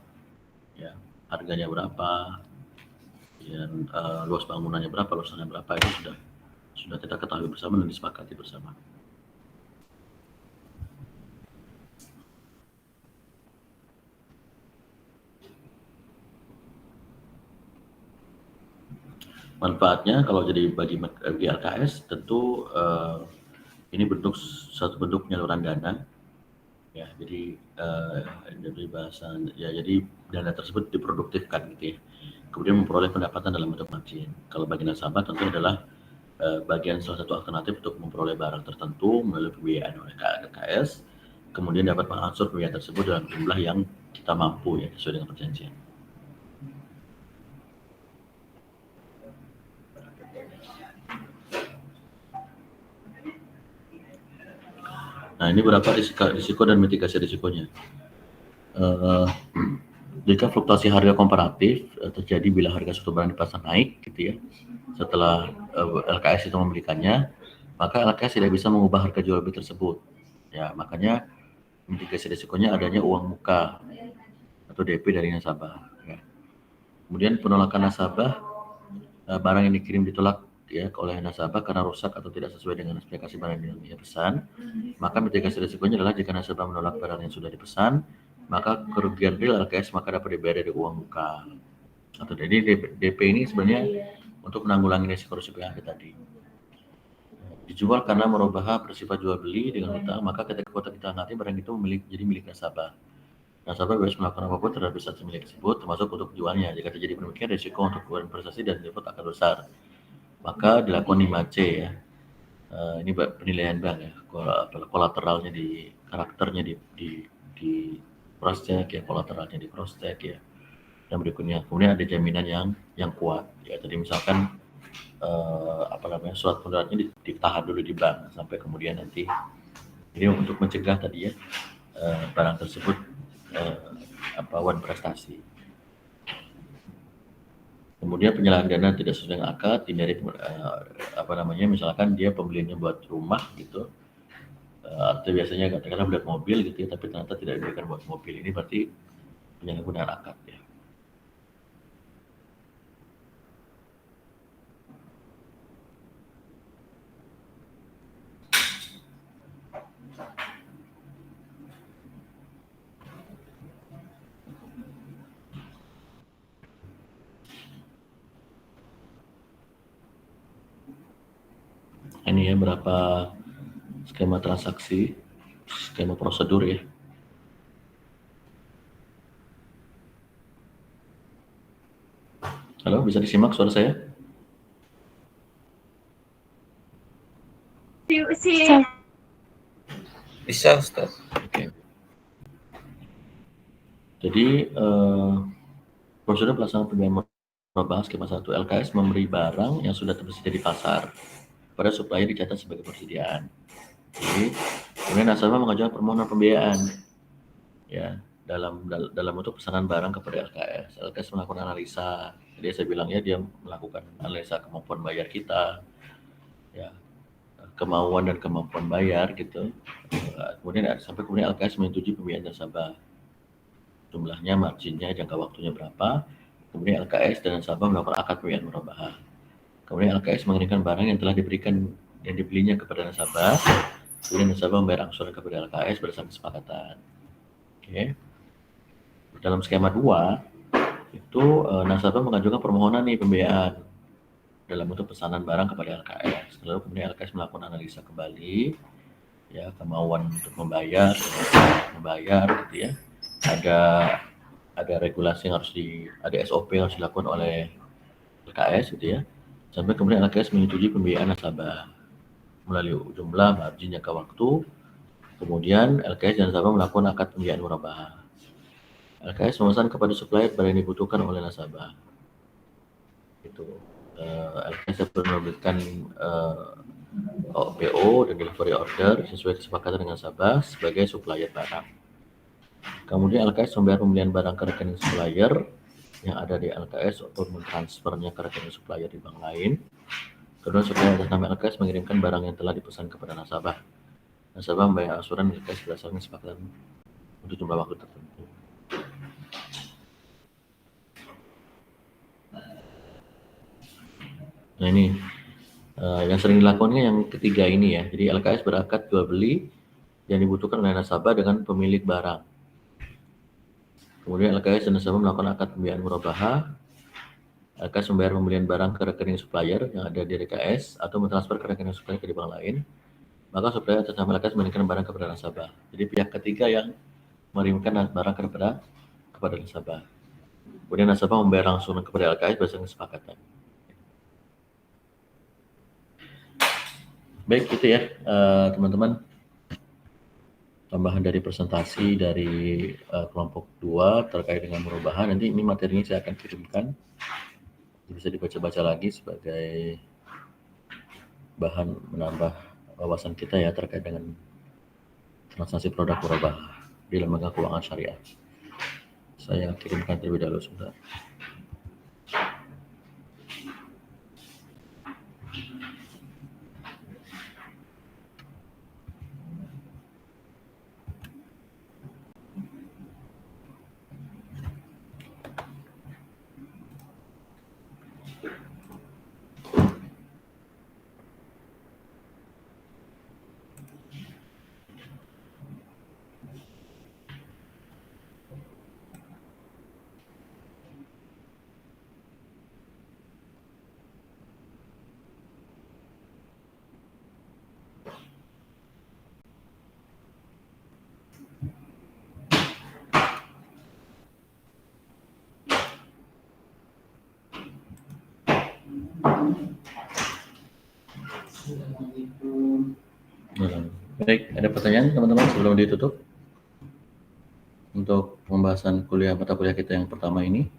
ya harganya berapa, dan luas bangunannya berapa, luasannya berapa, itu sudah kita ketahui bersama dan disepakati bersama. Manfaatnya kalau jadi bagi LKS tentu ini suatu bentuk penyaluran dana ya. Jadi dari bahasa ya, jadi dana tersebut diproduktifkan gitu ya, kemudian memperoleh pendapatan dalam bentuk margin. Kalau bagi nasabah tentu adalah bagian salah satu alternatif untuk memperoleh barang tertentu melalui pembiayaan oleh LKS, kemudian dapat mengangsur pembiayaan tersebut dalam jumlah yang kita mampu ya, sesuai dengan perjanjian. Nah, ini berapa risiko dan mitigasi risikonya. Jika fluktuasi harga komparatif terjadi bila harga suatu barang di pasar naik gitu ya, setelah LKS itu membelikannya, maka LKS tidak bisa mengubah harga jual beli tersebut. Ya, makanya mitigasi risikonya adanya uang muka atau DP dari nasabah. Ya. Kemudian penolakan nasabah, barang yang dikirim ditolak ya oleh nasabah karena rusak atau tidak sesuai dengan spesifikasi barang yang dia pesan, maka mitigasi risikonya adalah jika nasabah menolak barang yang sudah dipesan, maka kerugian real LKS maka dapat dibayar dari uang muka. Atau jadi DP ini sebenarnya untuk menanggulangi risiko-risiko yang ada tadi. Dijual karena murabahah bersifat jual beli dengan hutang, maka ketika kota kita nanti barang itu jadi milik nasabah. Nasabah bebas melakukan apapun terhadap aset milik tersebut, termasuk untuk jualnya. Jika terjadi demikian, risiko untuk investasi dan default akan besar. Maka dilakukan 5C ya. Ini penilaian bank ya, kolateralnya di karakternya di cross check ya, kolateralnya di cross check ya. Dan berikutnya kemudian ada jaminan yang kuat ya. Jadi misalkan surat pendaratnya ditahan dulu di bank sampai kemudian nanti ini untuk mencegah tadi ya barang tersebut wan prestasi. Kemudian penyerahan dana tidak sesuai dengan akad, hindari misalkan dia pembeliannya buat rumah gitu, atau biasanya katakanlah buat mobil gitu ya, tapi ternyata tidak diberikan buat mobil, ini berarti penyalahgunaan akad ya. ini ya, berapa skema transaksi, skema prosedur ya. Halo, bisa disimak suara saya? Bisa, Ustaz. Oke. Jadi prosedur pelaksanaan pembiayaan murabahah skema 1, LKS memberi barang yang sudah tersedia di pasar pada supplier dicatat sebagai persediaan. Jadi, kemudian nasabah mengajukan permohonan pembiayaan ya dalam bentuk pesanan barang kepada LKS. LKS melakukan analisa. Jadi saya bilang ya, dia melakukan analisa kemampuan bayar kita, ya, kemauan dan kemampuan bayar gitu. Kemudian LKS menyetujui pembiayaan nasabah. Jumlahnya, marginnya, jangka waktunya berapa. Kemudian LKS dan nasabah melakukan akad pembiayaan murabahah. Kemudian LKS mengirimkan barang yang telah dibelinya kepada nasabah. Kemudian nasabah membayar angsuran kepada LKS berdasarkan kesepakatan. Oke. Dalam skema 2 itu nasabah mengajukan permohonan pembiayaan dalam bentuk pesanan barang kepada LKS. Lalu kemudian LKS melakukan analisa kembali ya, kemauan untuk membayar gitu ya. Ada regulasi yang ada SOP yang harus dilakukan oleh LKS gitu ya. Sampai kemudian LKS menyetujui pembiayaan nasabah melalui jumlah, margin, jangka waktu. Kemudian LKS dan nasabah melakukan akad pembiayaan murabahah. LKS memesan kepada supplier barang yang dibutuhkan oleh nasabah. Itu LKS dapat memberikan PO dan delivery order sesuai kesepakatan dengan nasabah sebagai supplier barang. Kemudian LKS membayar pembelian barang ke rekening supplier yang ada di LKS atau mentransfernya ke rekening supplier di bank lain. Kemudian supplier atas nama LKS mengirimkan barang yang telah dipesan kepada nasabah. Nasabah membayar angsuran LKS berdasarkan kesepakatan untuk jumlah waktu tertentu. Nah ini yang sering dilakukannya yang ketiga ini ya. Jadi LKS berakad jual beli yang dibutuhkan oleh nasabah dengan pemilik barang. Kemudian LKS dan nasabah melakukan akad pembiayaan murabahah. LKS membayar pembelian barang ke rekening supplier yang ada di LKS atau mentransfer ke rekening supplier ke bank lain. Maka supplier atas nama LKS mengirimkan barang kepada nasabah. Jadi pihak ketiga yang mengirimkan barang kepada nasabah. Kemudian nasabah membayar langsung kepada LKS berdasarkan kesepakatan. Baik, itu ya teman-teman. Tambahan dari presentasi dari kelompok 2 terkait dengan murabahah. Nanti ini materinya saya akan kirimkan. Bisa dibaca-baca lagi sebagai bahan menambah wawasan kita ya terkait dengan transaksi produk murabahah di lembaga keuangan syariah. Saya kirimkan terlebih dahulu sebentar. Baik, ada pertanyaan teman-teman sebelum ditutup untuk pembahasan mata kuliah kita yang pertama ini?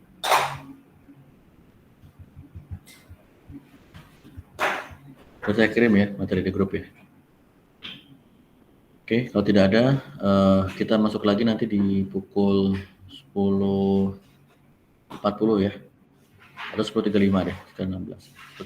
Saya kirim ya materi di grup ya. Oke, kalau tidak ada, kita masuk lagi nanti di pukul 10.40 ya, atau 10.35 deh, sekitar 16.